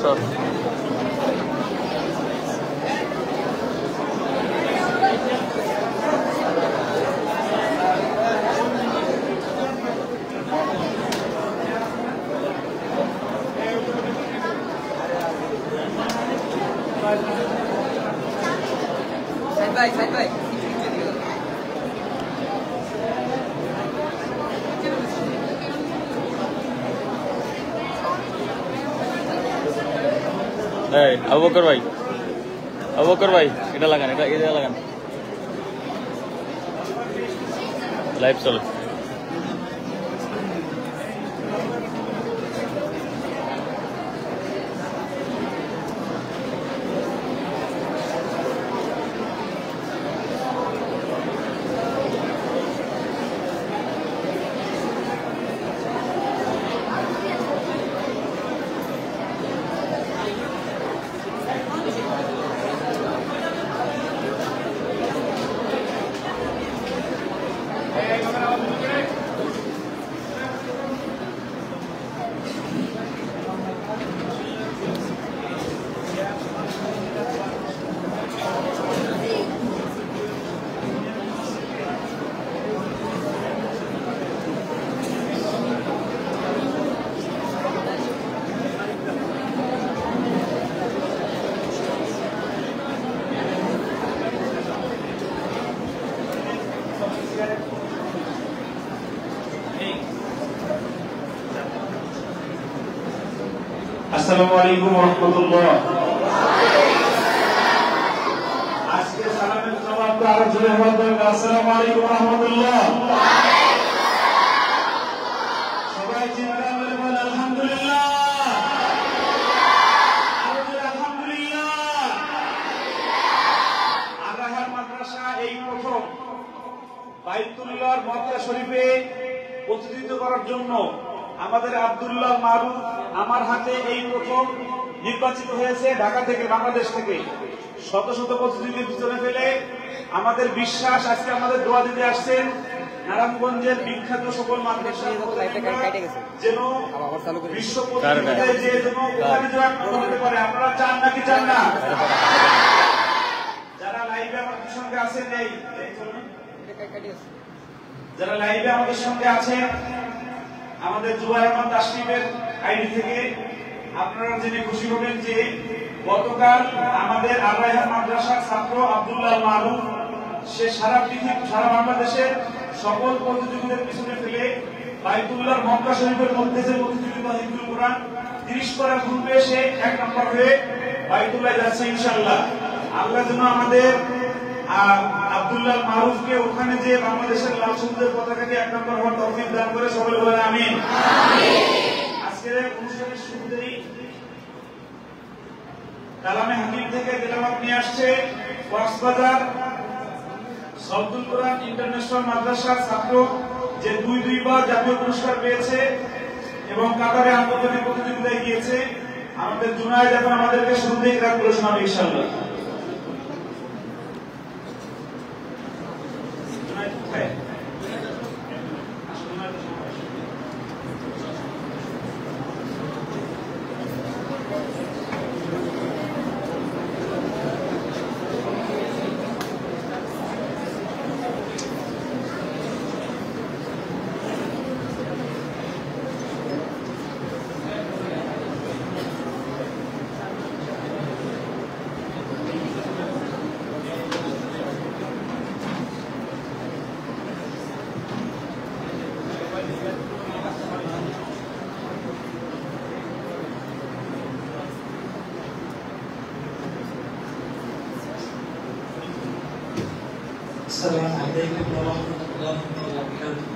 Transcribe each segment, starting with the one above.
Sor. Side by. Abu Bakar bhai, এটা লাগান, এটা লাগান, লাইভ চলে। Assalamualaikum warahmatullah. Aske salamin jawab to aro jore hobe assalamualaikum warahmatullah. Sabai চিন্তা করে বল আলহামদুলিল্লাহ। আলহামদুলিল্লাহ। আগাহার মাদ্রাসা এই প্রথম বাইতুল্লাহর মক্কা শরীফে প্রতিনিধিত্ব করার জন্য আমাদের আব্দুল্লাহ মারুফ আমার হাতে এই প্রথম নির্বাচিত হয়েছে ঢাকা থেকে, বাংলাদেশ থেকে। শত শত প্রতিযোগীর পিছনে ফেলে আমাদের বিশ্বাস আজকে আমাদের দোয়া দিতে আসছেন নারায়ণগঞ্জের বিখ্যাত সকল মাদ্রাসা যেন বিশ্ব প্রতিযোগিতায় যে যেন ওখানে জয়েন করতে পারে। আপনারা চান নাকি চান না? যারা লাইভে আমাদের সঙ্গে আছেন, যারা লাইভে আমাদের সঙ্গে আছেন আমাদের জুবাইর আহমদ তাশরিফের আইডি থেকে, আপনারা জেনে খুশি হবেন যে গতকাল আমাদের আল রায়হান মাদ্রাসার ছাত্র আব্দুল্লাহ মারুফ সে সারা বাংলাদেশের সকল প্রতিযোগীদের পিছনে ফেলে বাইতুল্লাহর মক্কা শরীফের মধ্যে যে প্রতিযোগিতা হিফজুল কোরআন 30 পারা গ্রুপে সে 1 নম্বর হয়ে বাইতুল্লাহ যাচ্ছে ইনশাআল্লাহ। আল্লাহ যেন আমাদের আব্দুল্লাহ মারুফকে ওখানে যে বাংলাদেশের লাল সবুজের পতাকাকে 1 নম্বর হওয়ার তৌফিক দান করে, সকলে বলেন আমিন। আজকের অনুষ্ঠানের শুরুতেই কালামে হাকিম থেকে তেলাওয়াত নিয়ে আসছে কক্সবাজার সফদুল কোরআন ইন্টারন্যাশনাল মাদ্রাসার ছাত্র, যে 2 বার জাতীয় পুরস্কার পেয়েছে এবং কাতারে আন্তর্জাতিক প্রতিযোগিতায় গিয়েছে। আমাদের জুনায়েদ এখন আমাদেরকে শুরুতেই রাত করে শোনাবে ইনশাআল্লাহ। السلام عليكم ورحمة الله وبركاته.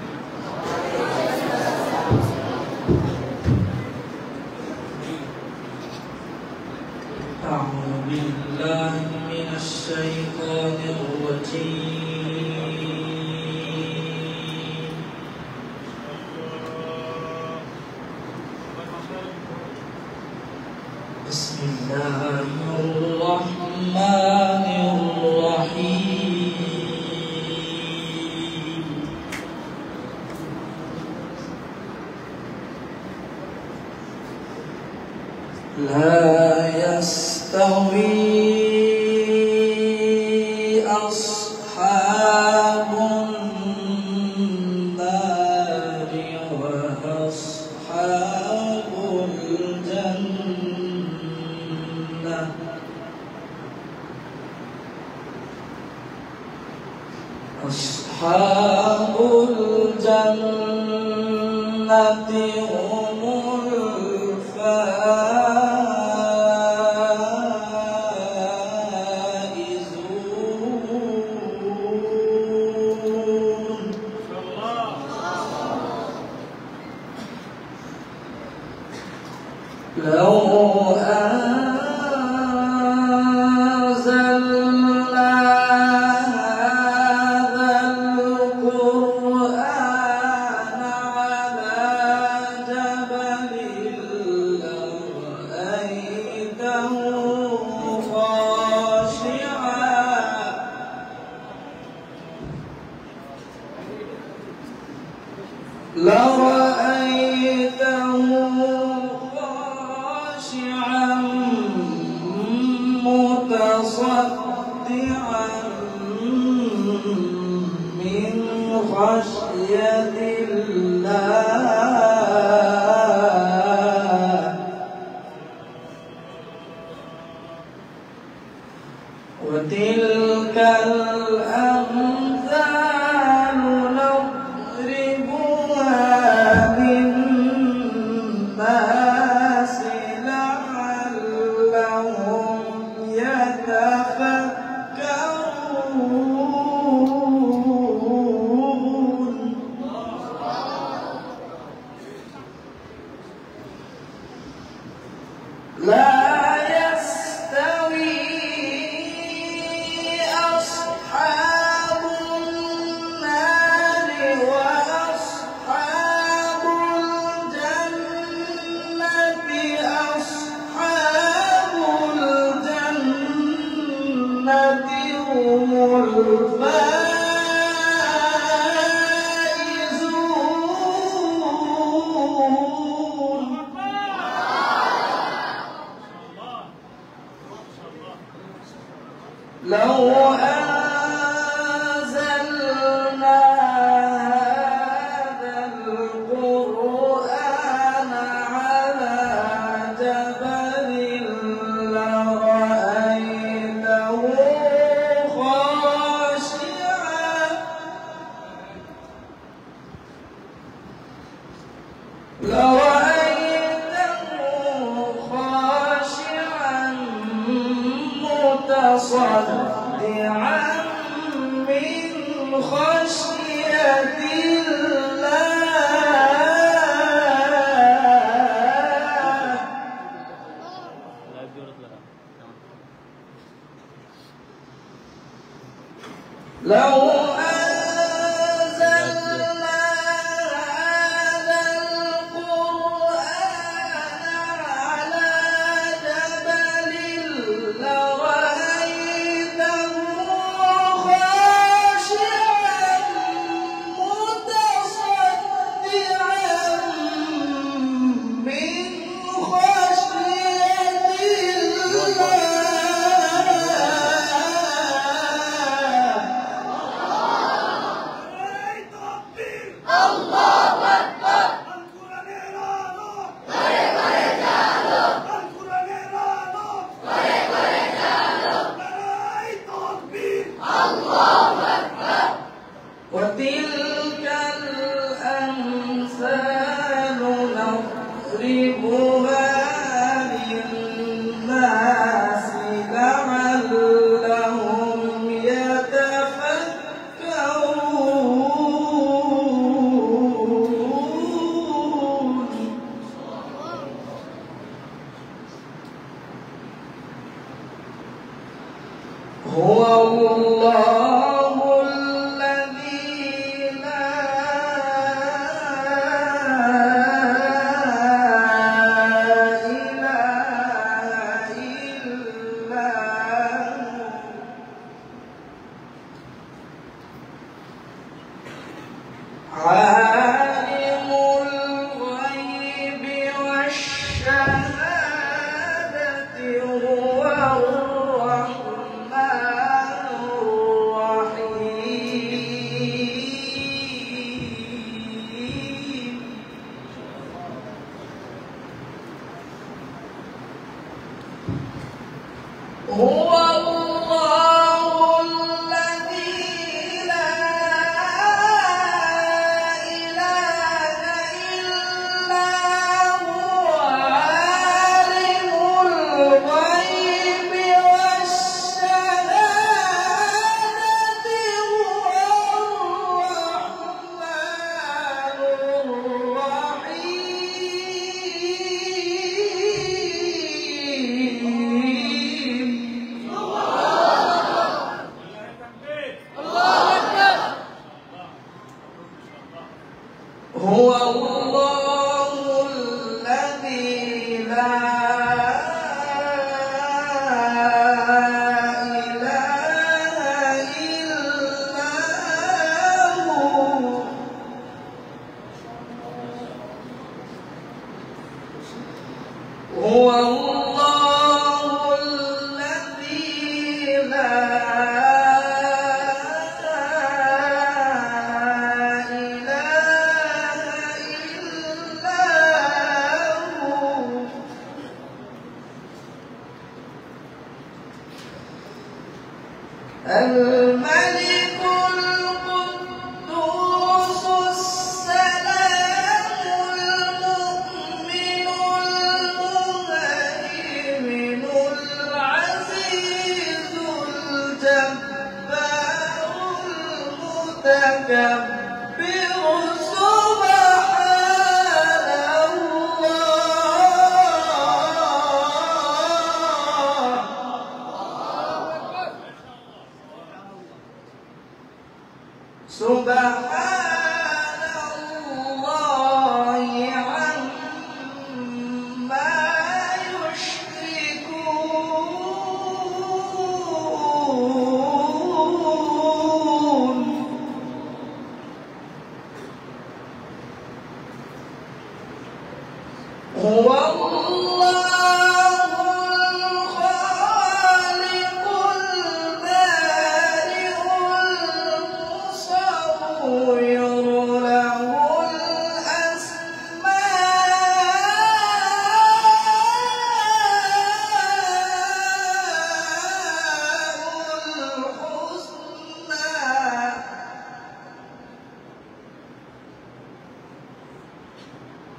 أعوذ بالله من الشيطان الرجيم. بسم الله الرحمن الرحيم. لا يستوي أصحاب النار وأصحاب الجنة. أصحاب الجنة هم الفائزون. لو أنزلنا هذا القرآن على جبل لرأيته خاشعا متصدعا من خشية الله. وتلك الأمثال نضربها للناس لعلهم يتفكرون. لا يستوي أصحاب النار وأصحاب الجنة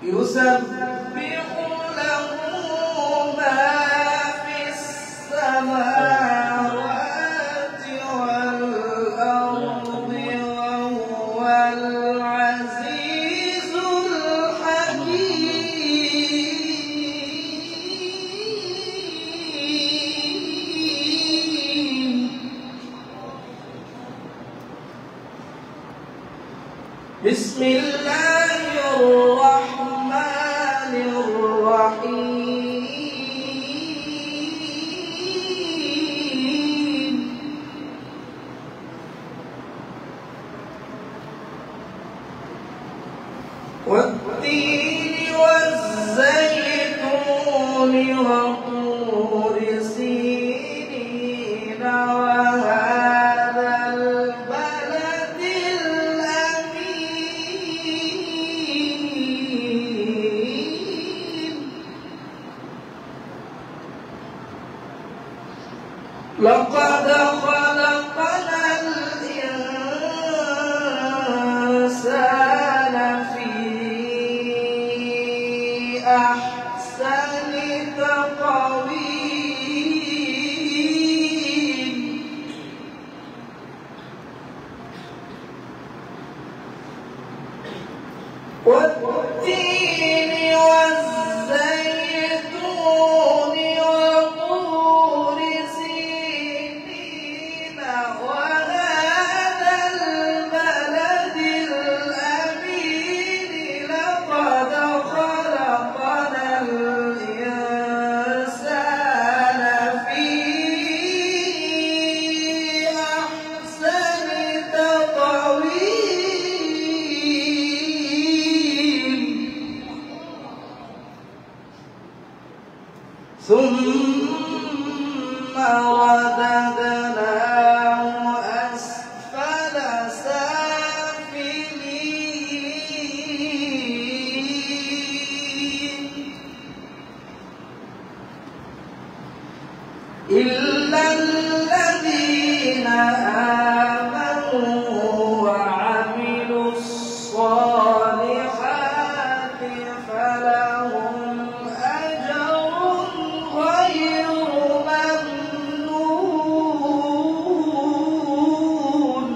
يسبح له ما في السماوات والأرض وهو العزيز الحكيم. بسم الله الرحمن الرحيم. والتين والزيتون وطور سينين وهذا البلد الأمين. لقد خلقنا الإنسان في أحسن تقويم. والتين والزيتون وطور سينين وهذا البلد الأمين. لقد خلقنا الإنسان في أحسن تقويم. ثم رددناه أسفل سافلين إلا الذين آمنوا وعملوا الصالحات فلهم أجر غير ممنون.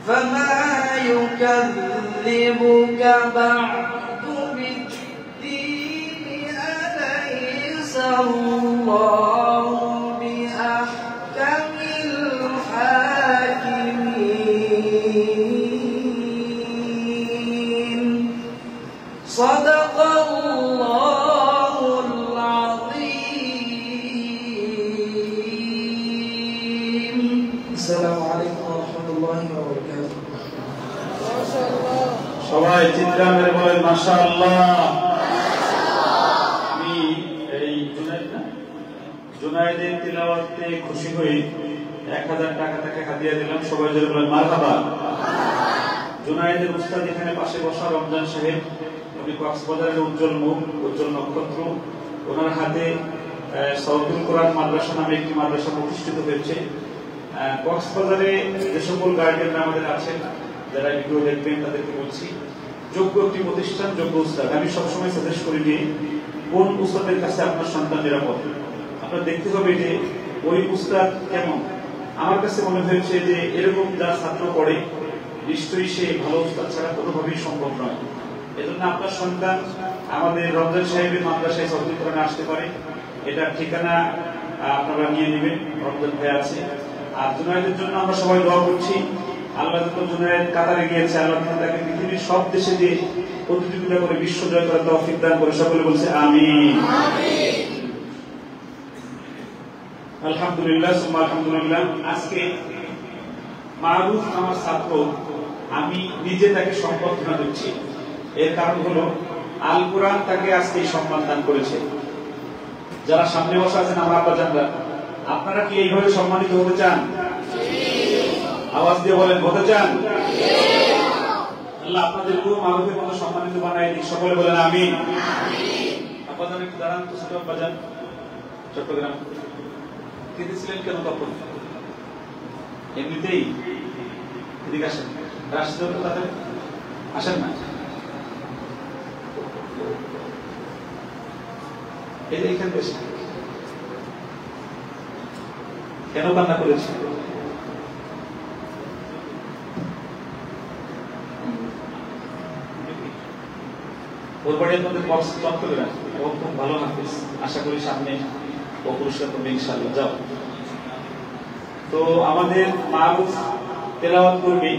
فما يكذبك بعد بالدين؟ أليس الله بأحكم الحاكمين. صدق الله العظيم. السلام عليكم ورحمة الله وبركاته. সবাই চিৎকার মেরে বলেন মাশাআল্লাহ। আমি এই জুনায়েদের তিলাওয়াতে খুশি হয়ে 1000 টাকা তাকে হাদিয়া দিলাম। সবাই জোরে বলেন মারহাবা। জুনায়েদের উস্তাদ এখানে পাশে বসা রমজান সাহেব, উনি কক্সবাজারের উজ্জ্বল মুখ, উজ্জ্বল নক্ষত্র। ওনার হাতে সাউদুল কোরআন মাদ্রাসা নামে একটি মাদ্রাসা প্রতিষ্ঠিত হয়েছে। কক্সবাজারে যে সকল গার্ডিয়ানরা আমাদের আছেন, যারা ভিডিও দেখবেন তাদেরকে বলছি, যোগ্য একটি প্রতিষ্ঠান, যোগ্য উস্তাদ। আমি সবসময় সাজেস্ট করি যে কোন উস্তাদের কাছে আপনার সন্তান নিরাপদ। আপনার দেখতে হবে যে ওই উস্তাদ কেমন। আমার কাছে মনে হয়েছে যে এরকম যা ছাত্র পড়ে নিশ্চয়ই সে ভালো উস্তাদ ছাড়া কোনোভাবেই সম্ভব নয়। এজন্য আপনার সন্তান আমাদের রমজান সাহেবের মাদ্রাসায় সাউদুল কোরআনে আসতে পারে। এটার ঠিকানা আপনারা নিয়ে নেবেন, রমজান ভাই আছে। আর জুনায়েদের জন্য আমরা সবাই দোয়া করছি। আল্লাহ যত জুনায়েদ কাতারে গিয়েছে, আল্লাহ তাকে পৃথিবীর সব দেশে যে প্রতিযোগিতা করে বিশ্ব জয় করার তৌফিক দান করে। সকলে বলছে আমিন। আলহামদুলিল্লাহ সুম্মা আলহামদুলিল্লাহ। আজকে মারুফ আমার ছাত্র, আমি নিজে তাকে সম্বর্ধনা দিচ্ছি। এর কারণ হলো আল কোরআন তাকে আজকে এই সম্মান দান করেছে। যারা সামনে বসে আছেন আমার আব্বাজানরা, আপনারা কি এইভাবে সম্মানিত হতে চান? আওয়াজ দিয়ে বলেন, হতে চান? আল্লাহ আপনাদেরকেও মারুফের মতো সম্মানিত বানায় দিক। সকলে বলেন আমিন। আব্বাজান একটু দাঁড়ান তো, ছোট আব্বাজান, চট্টগ্রাম কেঁদেছিলেন কেন তখন? এমনিতেই এদিকে আসেন, রাশিদ তাদের আসেন না, এই যে এখান দেশে কেন কান্না করেছে? ওর বাড়ি আপনাদের চট্টগ্রাম এবং খুব ভালো হাফিজ, আশা করি সামনে ও পুরস্কার করবে ইনশাআল্লাহ। যাও তো আমাদের মারুফ তেলাওয়াত করবে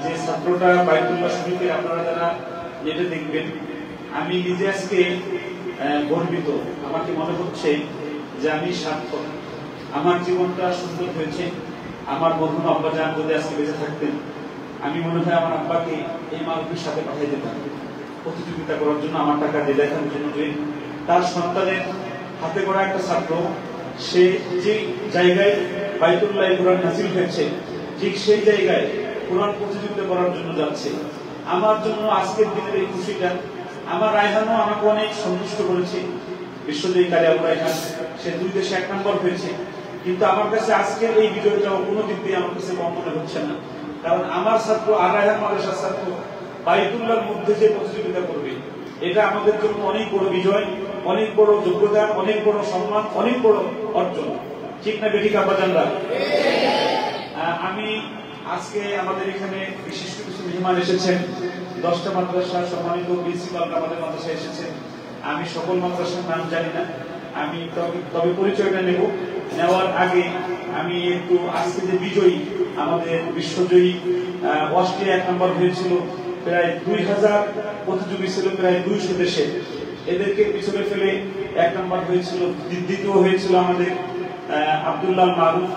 যে ছাত্রটা বাইতুল্লাহ শরীফের, আপনারা যারা নেটে দেখবেন, আমি নিজে আজকে গর্বিত। আমাকে মনে হচ্ছে যে আমি সার্থক, আমার জীবনটা সুন্দর হয়েছে। আমার মরহুম আব্বাজান যদি আজকে বেঁচে থাকতেন, আমি মনে হয় আমার আব্বাকে এই মারুফের সাথে পাঠিয়ে দিতাম প্রতিযোগিতা করার জন্য, আমার টাকা দিয়ে দেখানোর জন্য যে তার সন্তানের হাতে গড়া একটা ছাত্র সে যে জায়গায় বাইতুল্লাহ কোরআন নাযিল হয়েছে ঠিক সেই জায়গায় কোরআন প্রতিযোগিতা করার জন্য যাচ্ছে। আমার জন্য আজকের দিনের এই খুশিটা, আমার রায়হানও আমাকে অনেক সন্তুষ্ট করেছে। বিশ্বজয়ী কারি আবু রায়হান, সে 2 দেশে 1 নম্বর হয়েছে। কিন্তু আমার কাছে আজকের এই বিজয়টাও কোনো দিক দিয়ে আমার কাছে কম মনে হচ্ছে না, কারণ আমার ছাত্র আর রায়হান মাদ্রাসার ছাত্র বাইতুল্লাহর মধ্যে যে প্রতিযোগিতা করবে, এটা আমাদের জন্য অনেক বড় বিজয়, অনেক বড় যোগ্যতা, অনেক বড় সম্মান, অনেক বড় অর্জন। ঠিক না বেঠিক আব্বাজানরা? আমি আজকে আমাদের এখানে বিশিষ্ট কিছু মেহমান এসেছেন, 10টা মাদ্রাসা সম্মানিত প্রিন্সিপাল আমাদের মাদ্রাসায় এসেছেন। আমি সকল মাদ্রাসার নাম জানি না, আমি তবে পরিচয়টা নেব। নেওয়ার আগে আমি একটু আজকে যে বিজয়ী, আমাদের বিশ্বজয়ী অস্ট্রিয়া 1 নম্বর হয়েছিল, প্রায় 2000 প্রতিযোগী ছিল প্রায় 200 দেশে, এদেরকে পিছনে ফেলে 1 নম্বর হয়েছিল। দ্বিতীয় হয়েছিল আমাদের আব্দুল্লাহ মারুফ।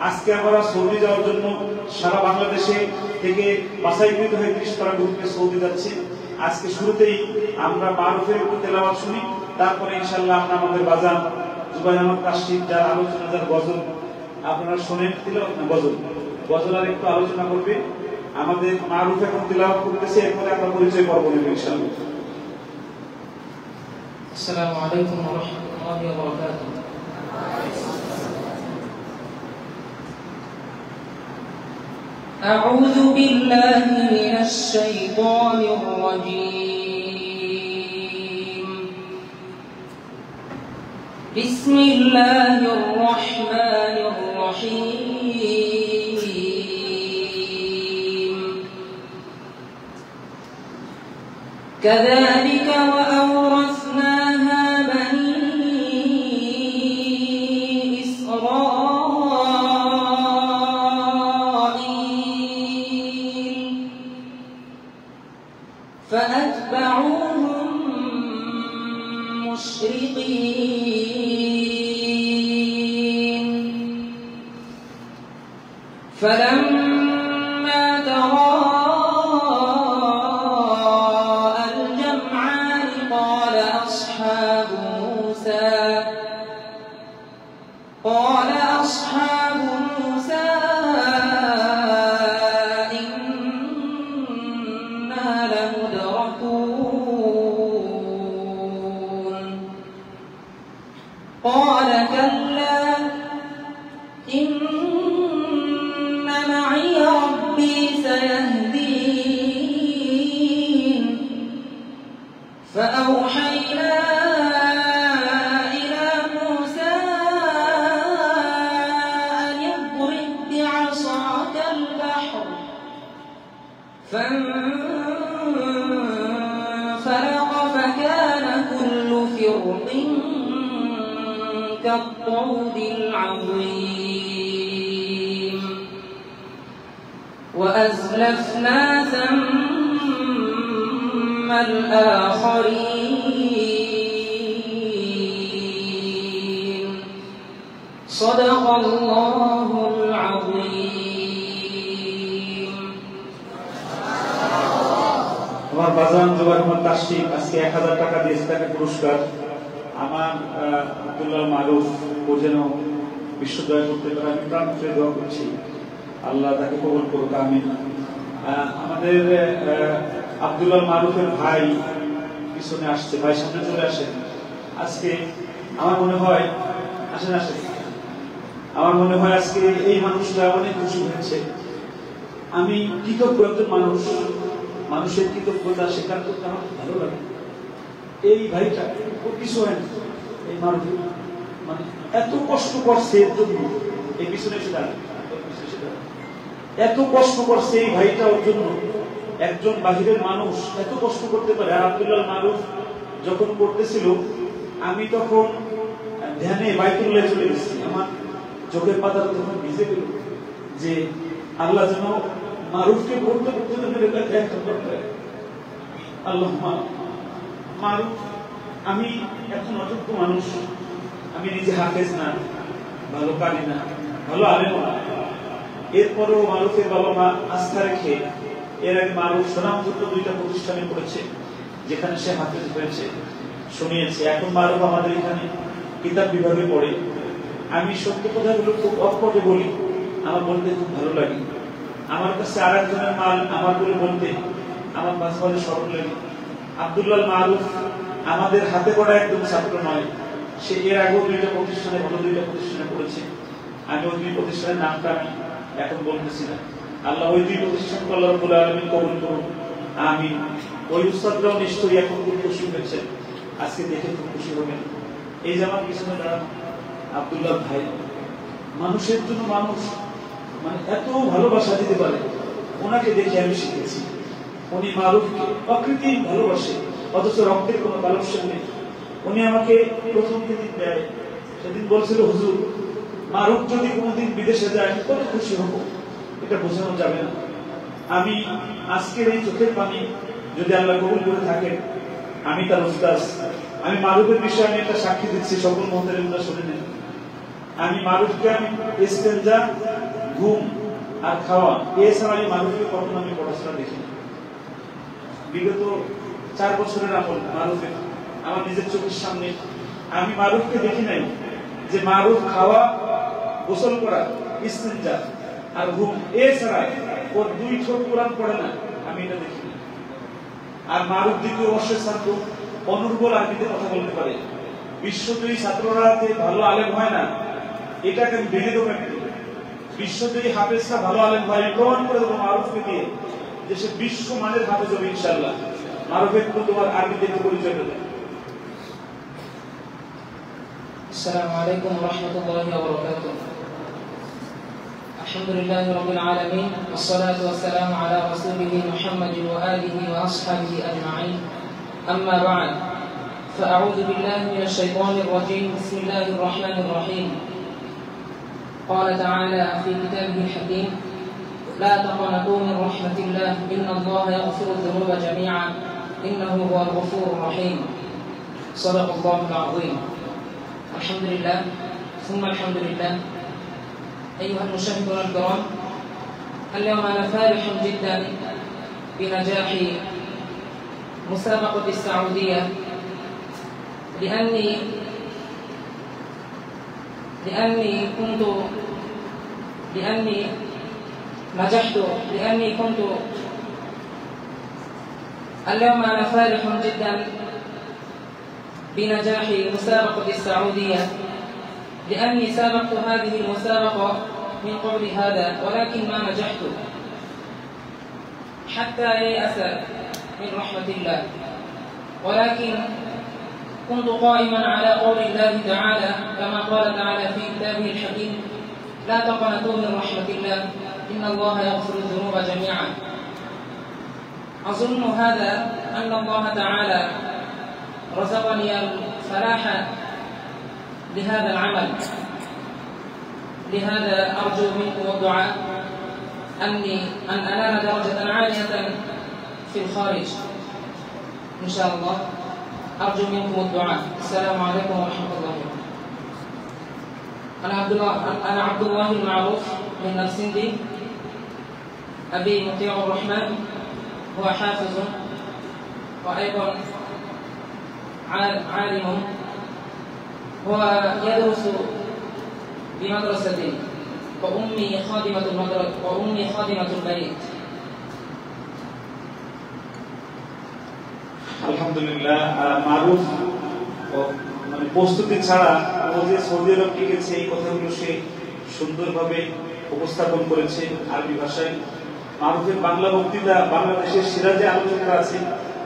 আজকে আমরা সৌদি যাওয়ার জন্য সারা বাংলাদেশে থেকে বাছাইকৃত হয়ে 30 গ্রুপে সৌদি যাচ্ছি। আজকে শুরুতেই আমরা মারুফের একটু তেলাওয়াত শুনি, তারপরে ইনশাআল্লাহ আমরা আমাদের বাজান জুবাইর আহমদ কাশিফ যার আলোচনা, যার গজল আপনারা শোনেন, তিলাওয়াত না গজল আর একটু আলোচনা করবে। আমাদের মারুফ এখন তিলাওয়াত করতেছে, এরপরে আমরা পরিচয় পর্ব নেব ইনশাআল্লাহ। আসসালামু আলাইকুম ওয়া রাহমাতুল্লাহি ওয়া বারাকাতুহু। أعوذ بالله من الشيطان الرجيم. بسم الله الرحمن الرحيم. كذلك وأورثناها بني إسرائيل فأتبعوهم مشرقين فلما تراءى الجمعان قال أصحاب موسى إنا لمدركون قال كلا إن معي ربي سيهدين فأوحينا إلى موسى أن اضرب بعصاك البحر فانفلق فكان كل فرق كالطود العظيم وأزلفنا ثم الآخرين صدق الله العظيم. আমার বাজান জোবাইর আহমদ তাসটিক আজকে 1000 টাকা দিয়েছে, তাকে পুরস্কার। আমার আব্দুল্লাহ মারুফ ও যেন বিশ্বজয় করতে পারে, আমি প্রাণ খুলে দোয়া করছি, আল্লাহ তাকে কবুল করুক, আমিন। আমাদের আব্দুল্লাহ মারুফের ভাই পিছনে আসছে, ভাই সামনে চলে আসেন। আজকে আমার মনে হয় আসেন আসেন আমার মনে হয় আজকে এই মানুষরা অনেক খুশি হয়েছে। আমি কৃতজ্ঞ একজন মানুষ, মানুষের কৃতজ্ঞতা স্বীকার করতে আমার ভালো লাগে। এই ভাইটা ওর কিছু হয় না, এই মানুষ মানে এত কষ্ট করছে এর জন্য, এই পিছনে এসে দাঁড়ায়, এত কষ্ট করছে এই ভাইটা ওর জন্য। একজন বাহিরের মানুষ এত কষ্ট করতে পারে। আর আব্দুল্লাহ মারুফ যখন করতেছিল, আমি তখন ধ্যানে বাইতুল্লাহ চলে গেছি, আমার চোখের পাতাটা তখন ভিজে গেল যে আল্লাহ যেন মারুফকে পড়তে পড়তে আল্লাহ মারুফ। আমি এখন অযোগ্য মানুষ, আমি নিজে হাফেজ না, ভালো কারি না, ভালো আলেম না, এরপরেও মারুফের বাবা মা আস্থা রেখে এর আগে মারুফ সুনামযুক্ত 2টা প্রতিষ্ঠানে পড়েছে, যেখানে সে হাফেজ হয়েছে, শুনিয়েছে। এখন মারুফ আমাদের এখানে কিতাব বিভাগে পড়ে। আমি সত্য কথাগুলো খুব অকপটে বলি, আমার বলতে খুব ভালো লাগে। আমার কাছে আর একজনের মাল আমার বলে বলতে আমার মাঝে মাঝে স্মরণ লাগে। আব্দুল্লাহ মারুফ আমাদের হাতে পড়া একদম ছাত্র নয়, সে এর আগেও 2টা প্রতিষ্ঠানে, ভালো 2টা প্রতিষ্ঠানে পড়েছে। আমি ওই 2 প্রতিষ্ঠানের নামটা আমি এখন বলতেছি না। আল্লাহ ওই 2 প্রতিষ্ঠানকে আল্লাহ রাব্বুল আলামিন কবুল করুন, আমিন। ওই উস্তাদরাও নিশ্চয়ই এখন খুব খুশি হয়েছে, আজকে দেখে খুব খুশি হবেন। এই যে আমার পিছনে দাঁড়ান আব্দুল্লাহ ভাই, মানুষের জন্য মানুষ মানে এত ভালোবাসা দিতে পারে, ওনাকে দেখে আমি শিখেছি। উনি মারুফকে প্রকৃতি ভালোবাসে, অথচ রক্তের কোনো কালেকশন নেই। উনি আমাকে প্রথম যেদিন দেয় সেদিন বলছিল, হুজুর মারুফ যদি কোনোদিন বিদেশে যায় কত খুশি হব, এটা বোঝানো যাবে না। আমি আজকের এই চোখের পানি যদি আল্লাহ কবুল করে থাকেন, আমি তার উস্তাদ। আমি মারুফের বিষয়ে আমি একটা সাক্ষী দিচ্ছি, সকল মুহতারিমরা শুনে নেন। আমি মারুফকে আমি ইস্তেঞ্জা, ঘুম আর খাওয়া এছাড়া আমি মারুফকে কখনো আমি পড়াশোনা দেখি। বিগত 4 বছরের আমল মারুফের আমার নিজের চোখের সামনে, আমি মারুফকে দেখি নাই যে মারুফ খাওয়া, গোসল করা, ইস্তেঞ্জা আর ঘুম এছাড়া ওর 2 ঠোঁট কোরআন পড়ে না, আমি এটা দেখি না। আর মারুফ দ্বিতীয় বর্ষের ছাত্র, অনর্গল আরবিতে কথা বলতে পারে। বিশ্বজয়ী ছাত্ররা ভালো আলেম হয় না, এটাকে আমি ভেঙে দেবো। বিশ্বজয়ী হাফেজরা ভালো আলেম হয়, প্রমাণ করে দেবো মারুফকে দিয়ে যে সে বিশ্ব মানের হাফেজ হবে ইনশাআল্লাহ। মারুফের তোমার আরবি দেখে পরিচয় দেবে। السلام عليكم ورحمة الله وبركاته. الحمد لله رب العالمين، والصلاة والسلام على رسوله محمد وآله وأصحابه أجمعين. أما بعد، فأعوذ بالله من الشيطان الرجيم. بسم الله الرحمن الرحيم. قال تعالى في كتابه الحكيم: لا تقنطوا من رحمة الله، إن الله يغفر الذنوب جميعا، إنه هو الغفور الرحيم. صدق الله العظيم. الحمد لله ثم الحمد لله. أيها المشاهدون الكرام، اليوم أنا فرح جدا بنجاح مسابقة السعودية، لأني نجحت، لأني كنت اليوم أنا فرح جدا بنجاح مسابقة السعودية، لأني سابقت هذه المسابقة من قبل هذا، ولكن ما نجحت حتى ييأس من رحمة الله. ولكن كنت قائما على قول الله تعالى، كما قال تعالى في كتابه الحكيم: لا تقنطوا من رحمة الله، إن الله يغفر الذنوب جميعا. أظن هذا أن الله تعالى رزقني الفلاح لهذا العمل، لهذا أرجو منكم الدعاء أن أنال درجة عالية في الخارج إن شاء الله. أرجو منكم الدعاء. السلام عليكم ورحمة الله وبركاته. أنا عبد الله المعروف من نرسندي. أبي مطيع الرحمن هو حافظ وأيضا عالم هو يدرس بمدرسة وأمي خادمة المدرسة وأمي خادمة البيت. আলহামদুলিল্লাহ মারুফ মানে প্রস্তুতি ছাড়া ও যে সৌদি আরব গেছে এই কথাগুলো সে সুন্দরভাবে উপস্থাপন করেছে আরবি ভাষায়। মারুফের বাংলা বক্তৃতা বাংলাদেশের সিরাজে আলোচকরা আছে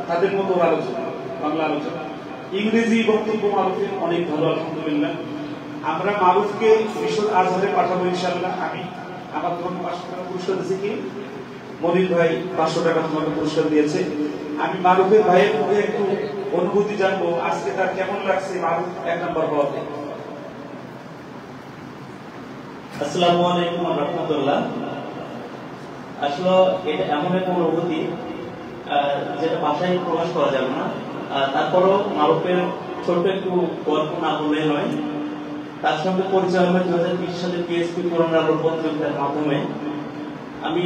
তাদের মতো আলোচনা, বাংলা আলোচনা। ইংরেজি বক্তব্য মারুফের অনেক ভালো আলহামদুলিল্লাহ। আমরা মারুফকে মিশর আজহারে পাঠাবো ইনশাআল্লাহ। আমি আমার তোমাকে 500 টাকা পুরস্কার দিয়েছি, কি মনির ভাই 500 টাকা তোমাকে পুরস্কার দিয়েছে। আমি মারুফের ভাইয়ের মুখে একটু অনুভূতি জানবো আজকে তার কেমন লাগছে মারুফ 1 নাম্বার হওয়াতে। আসসালামু আলাইকুম ওয়া রাহমাতুল্লাহ। আসলে এটা এমন এক অনুভূতি যেটা ভাষায় প্রকাশ করা যাবে না। তারপরও মারুফের ছোট্ট একটু গল্প না বললে নয়। তার সঙ্গে পরিচয় হয় 2020 সালে পিএসপি কোরআন আলোর পত্রিকার মাধ্যমে। আমি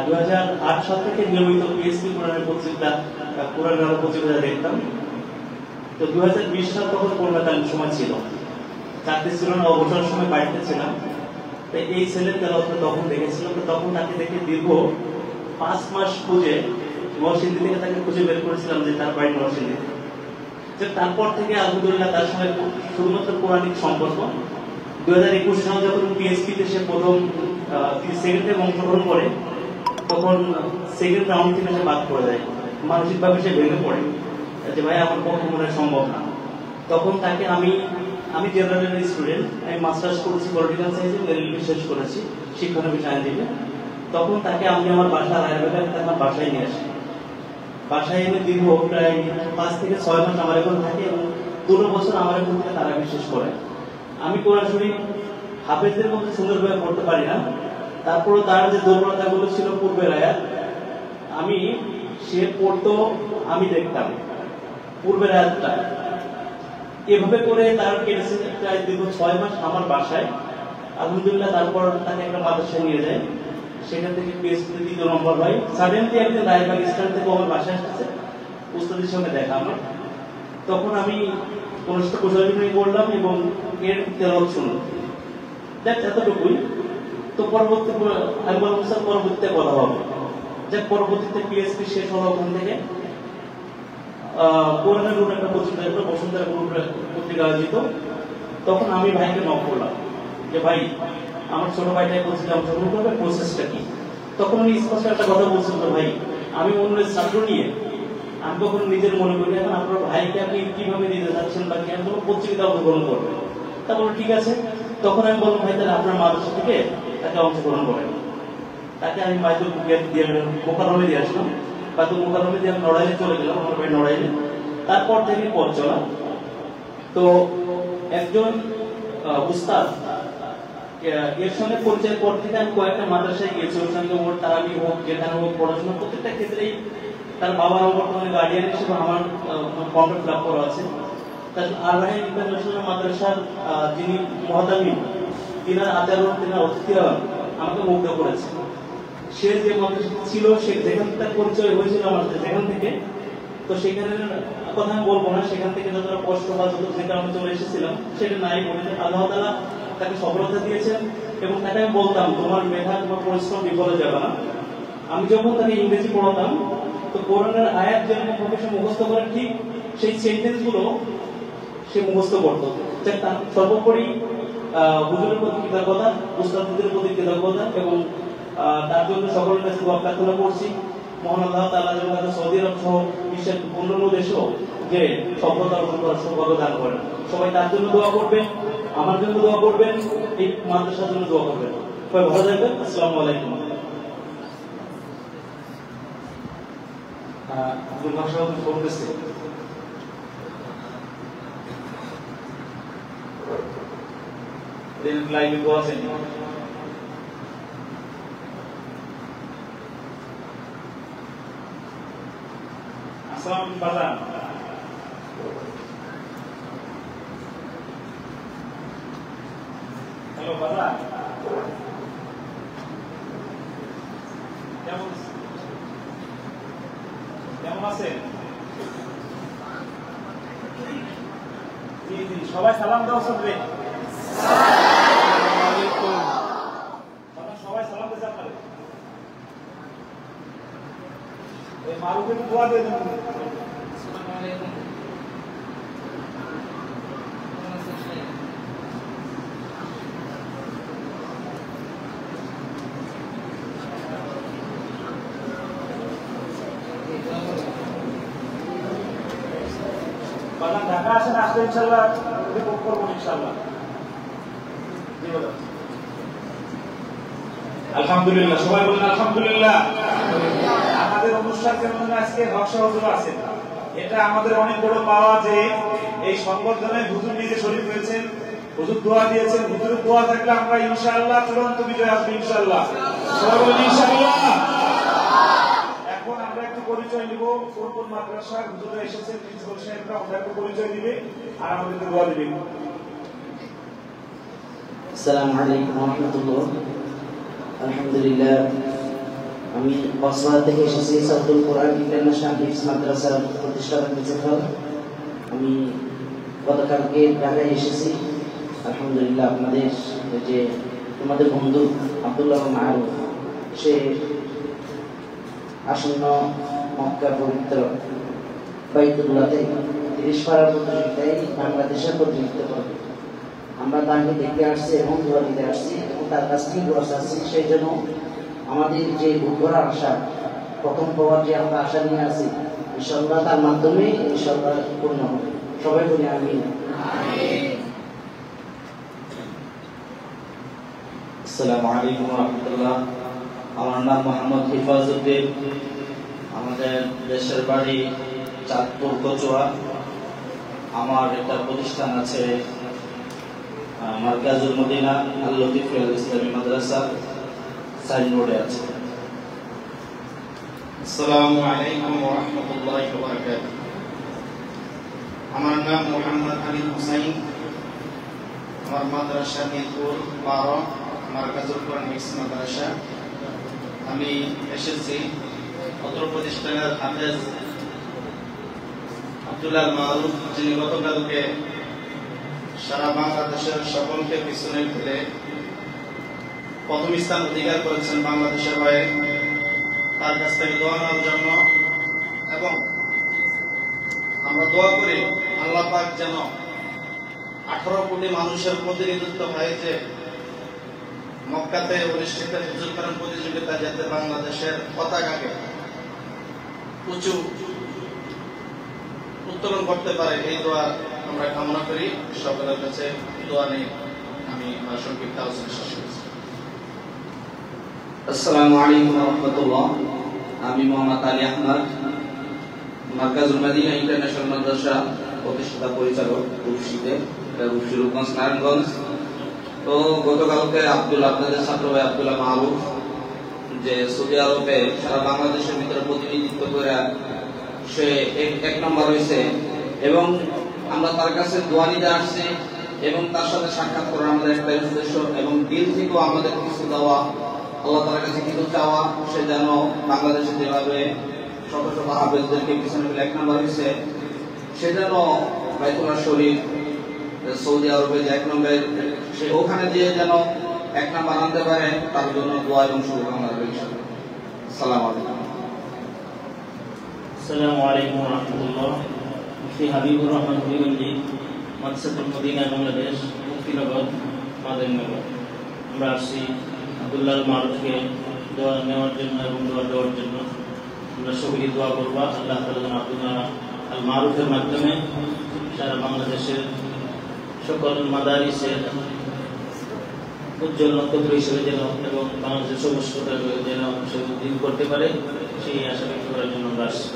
2008 সাল থেকে নিয়মিত পিএসপি কোরআনের পত্রিকা কোরআন আলো পত্রিকা দেখতাম। তো 2020 সাল তখন করোনাকালীন সময় ছিল, চাকরি ছিল না, অবসর সময় বাড়িতে ছিলাম। তো এই ছেলের তেলাওয়াত তখন দেখেছিলাম। তো তখন তাকে দেখে দীর্ঘ 5 মাস খুঁজে নরসিংদী থেকে তাকে খুঁজে বের করেছিলাম যে তার বাড়ি নরসিংদী। তারপর থেকে আলহামদুলিল্লাহ তার সঙ্গে শুধুমাত্র পৌরাণিক সম্পর্ক। 2021 সালে যখন পিএসপিতে সে প্রথম সেকেন্ডে অংশগ্রহণ করে তখন সেকেন্ড রাউন্ড থেকে সে বাদ পড়ে যায়, মানসিকভাবে সে ভেঙে পড়ে যে ভাই আমার পক্ষে মনে সম্ভব না। তখন তাকে আমি জেনারেল স্টুডেন্ট, আমি মাস্টার্স করেছি পলিটিক্যাল সায়েন্সে, এলএলবি শেষ করেছি শিক্ষানবিশ আইনজীবী। তখন তাকে আমি আমার বাসা রায়বাগান আমার বাসায় নিয়ে আসি। বাসায় এনে দীর্ঘ প্রায় 5 থেকে 6 মাস আমার এখন থাকে এবং 2 বছর আমার এখন থেকে তারা বিশেষ করে। আমি কোরআন শরীফ হাফেজদের মধ্যে সুন্দরভাবে পড়তে পারি না, তারপরে তার যে দুর্বলতাগুলো ছিল পূর্বের আয়াত সে পড়তো, আমি দেখতাম পূর্বের আয়াতটা। এভাবে করে তার কেটেছে প্রায় দীর্ঘ 6 মাস আমার বাসায় আলহামদুলিল্লাহ। তারপর তাকে একটা মাদ্রাসায় নিয়ে যায়, সেখান থেকে পিএসপি 2 নম্বর হয়। সাডেনলি একদিন রায়বাগ স্ট্যান্ড থেকে আমার বাসায় আসতেছে, উস্তাদের সঙ্গে দেখা আমার। তখন আমি অনুষ্ঠান কুশলী করলাম এবং এর তেলাওয়াত শুনলাম, দেখ এতটুকুই। তো পরবর্তী আমি বললাম স্যার পরবর্তীতে কথা হবে। যাক পরবর্তীতে পিএসপি শেষ হলো, ওখান থেকে কোরআনের রূপ একটা পত্রিকা, একটা বসুন্ধরা গ্রুপ পত্রিকা আয়োজিত। তখন আমি ভাইকে নক করলাম যে ভাই আমার ছোট ভাইটাই পত্রিকা অংশগ্রহণ করবে, প্রসেসটা কি? তখন উনি স্পষ্ট একটা কথা বলছেন, তো ভাই আমি অন্যের ছাত্র নিয়ে আমি কখনো নিজের মনে করি এখন আপনার ভাইকে আপনি কিভাবে দিতে যাচ্ছেন বা কেন কোনো পত্রিকা অংশগ্রহণ করবে। তারপরে ঠিক আছে। তখন আমি বললাম ভাই তাহলে আপনার মাদ্রাসা থেকে তাকে অংশগ্রহণ করেন। তাকে আমি মাইতুল মোকাররমে দিয়ে আসলাম। মাইতুল মোকাররমে দিয়ে আমি নড়াইলে চলে গেলাম, আমার ভাই নড়াইলে। তারপর থেকে পথ চলা। তো একজন উস্তাদ এর সঙ্গে পরিচয়ের পর থেকে আমি কয়েকটা মাদ্রাসায় গিয়েছি, ওর সঙ্গে ওর তারাবি হোক যেখানে হোক পড়াশোনা প্রত্যেকটা ক্ষেত্রেই তার বাবার বর্তমানে গার্ডিয়ান হিসেবে আমার কন্ট্যাক্ট লাভ করা আছে। তার আল-রাহিম ইন্টারন্যাশনাল মাদ্রাসার যিনি মহতামিম, তিনার আচরণ, তিনার অতিথি আমাকে মুগ্ধ করেছে। সে যে মাদ্রাসা ছিল, সে যেখান থেকে পরিচয় হয়েছিল আমার যেখান থেকে, তো সেখানের কথা আমি বলবো না, সেখান থেকে যতটা কষ্ট বা যত যে কারণে চলে এসেছিলাম সেটা নাই বলে আল্লাহ তাআলা তাকে সফলতা দিয়েছেন। এবং তাকে আমি বলতাম তোমার মেধা তোমার পরিশ্রম বিফলে যাবে না। আমি যখন তাকে ইংরেজি পড়াতাম তো কোরআনের আয়াত যেরকম ভাবে সে মুখস্থ করে ঠিক সেই সেন্টেন্স গুলো সে মুখস্থ করতো। সর্বোপরি হুজুরের প্রতি কৃতজ্ঞতা, উস্তাদদের প্রতি কৃতজ্ঞতা এবং তার জন্য সকলের কাছে দোয়া প্রার্থনা করছি মহান আল্লাহ তাআলা যেন তাকে সৌদি আরব সহ বিশ্বের অন্যান্য দেশেও যে সফলতা অর্জন করার সৌভাগ্য দান করেন। সবাই তার জন্য দোয়া করবেন, আমার জন্য দোয়া করবেন, এই মাদ্রাসার জন্য দোয়া করবেন। সবাই ভালো থাকবেন। আসসালামু আলাইকুম। আব্দুল ভাষা ফোন দিচ্ছে। লাইভে তো আছেন। আসসালামু আলাইকুম বাজান। হ্যালো বাজান, কেমন আছেন? জি জি, সবাই সালাম দাও সবরে। সবাই সালাম দিতে আপনারে। এই মারুফের দোয়া দিয়ে দেন। আসসালামু আলাইকুম। বাগান ঢাকা আসেন, আসলে ইনশাল্লাহ রিপোর্ট করবো ইনশাল্লাহ। জি বলো। আলহামদুলিল্লাহ, সবাই বলেন আলহামদুলিল্লাহ। আমাদের অনুষ্ঠান কেমন আজকে হকসহ হুজুর আছেন, এটা আমাদের অনেক বড় পাওয়া যে এই সংবর্ধনায় হুজুর নিজে শরীক হয়েছেন, হুজুর দোয়া দিয়েছেন। হুজুরের দোয়া থাকলে আমরা ইনশাআল্লাহ চূড়ান্ত বিজয় আসবে ইনশাআল্লাহ। সবাই বলেন ইনশাআল্লাহ। এখন আমরা একটু পরিচয় নিব, কোন কোন মাদ্রাসার হুজুররা এসেছেন, প্রিন্সিপাল সাহেবরা ওরা একটু পরিচয় দিবে আর আমাদেরকে দোয়া দিবে। আসসালামু আলাইকুম ওয়া রাহমাতুল্লাহ। আলহামদুলিল্লাহ, আমি কক্সবাজার থেকে এসেছি, সাউদুল কোরআন ইন্টারন্যাশনাল হিফজ মাদ্রাসার প্রতিষ্ঠাতা প্রিন্সিপাল। আমি গতকালকে ঢাকায় এসেছি। আলহামদুলিল্লাহ, আপনাদের যে তোমাদের বন্ধু আব্দুল্লাহ মারুফ, সে আসন্ন মক্কা পবিত্র বাইতুল্লাহতে 30 পারার প্রতিযোগিতায় বাংলাদেশের প্রতিনিধিত্ব করবে। আমরা তাকে দেখতে আসছি এবং দোয়া দিতে আসছি এবং তার কাছ থেকে দোয়া চাচ্ছি। সেই জন্য আমাদের যে ভোট করার আশা, প্রথম পাওয়ার যে আমরা আশা নিয়ে আছি, ইনশাআল্লাহ তার মাধ্যমে ইনশাআল্লাহ পূর্ণ হবে। সবাই বলি আমিন। আসসালামু আলাইকুম ওয়া রাহমাতুল্লাহ। আমার নাম মোহাম্মদ হিফাজউদ্দিন। আমাদের দেশের বাড়ি চাঁদপুর কচুয়া। আমার একটা প্রতিষ্ঠান আছে মার্কাজুল মদিনা আল লতিফ আল ইসলামী মাদ্রাসা, সাইনবোর্ডে আছে। আসসালামু আলাইকুম ওয়া রাহমাতুল্লাহি ওয়া বারাকাতুহু। আমার নাম মোহাম্মদ আমিন হুসাইন। আমার মাদ্রাসা মিরপুর 12 মার্কাজুল কোরআন হিফজ মাদ্রাসা। আমি এসেছি অত্র প্রতিষ্ঠানের হাফেজ আব্দুল্লাহ মারুফ, যিনি গতকালকে সারা বাংলাদেশের সকলকে পিছনে ফেলে প্রথম স্থান অধিকার করেছেন বাংলাদেশের হয়ে। তার কাছ থেকে দোয়া নেওয়ার জন্য, এবং আমরা দোয়া করি আল্লাহ পাক যেন 18 কোটি মানুষের প্রতিনিধিত্ব হয় যে মক্কাতে অনুষ্ঠিত হুজুর কোরআন প্রতিযোগিতা যাতে বাংলাদেশের পতাকাকে উঁচু উত্তোলন করতে পারে, এই দোয়া আমরা কামনা করি। সকলের কাছে দোয়া নেই। আমি আমার সংক্ষিপ্ত আলোচনা শেষ করছি। আসসালামু আলাইকুম ওয়া রাহমাতুল্লাহ। আমি মোহাম্মদ আলী আহমদ, মার্কাজুল মদিনা ইন্টারন্যাশনাল মাদ্রাসা প্রতিষ্ঠাতা পরিচালক, রূপসীতে, রূপসী রূপগঞ্জ নারায়ণগঞ্জ। তো গতকালকে আপনাদের ছাত্র ভাই আব্দুল্লাহ মারুফ, যে সৌদি আরবে সারা বাংলাদেশের ভিতরে প্রতিনিধিত্ব করে সে 1 নম্বর হয়েছে, এবং আমরা তার কাছে দোয়া নিতে আসছি এবং তার সাথে সাক্ষাৎ করার আমাদের একটাই উদ্দেশ্য, এবং দিল থেকেও আমাদের কিছু দেওয়া, আল্লাহ তাআলার কাছে কিছু চাওয়া, সে যেন বাংলাদেশে যেভাবে শত শত হাফেজদেরকে পিছনে ফেলে 1 নম্বর হয়েছে, সে যেন বাইতুল্লাহ শরীফ সৌদি আরবে যে 1 নম্বর, সে ওখানে দিয়ে যেন 1 নম্বর আনতে পারে, তার জন্য দোয়া এবং শুভকামনা রইল। আসসালামু আলাইকুম। আসসালামু আলাইকুম ওয়া রাহমাতুল্লাহ। মুফতি হাবিবুর রহমান হবিগঞ্জি, মাদ্রাসাতুল মদিনা বাংলাদেশ, মুক্তিনগর, মাদারীনগর। আমরা আসছি আব্দুল্লাহ মারুফকে দোয়া নেওয়ার জন্য এবং দোয়া দেওয়ার জন্য। আমরা সকলেই দোয়া করব আল্লাহ তাআলা যেন আব্দুল্লাহ আল মারুফের মাধ্যমে সারা বাংলাদেশের সকল মাদারিসের উজ্জ্বল নক্ষত্র হিসেবে যেন এবং বাংলাদেশের সমস্যাটা যেন সে দিন করতে পারে, সেই আশা ব্যক্ত করার জন্য আমরা আসছি।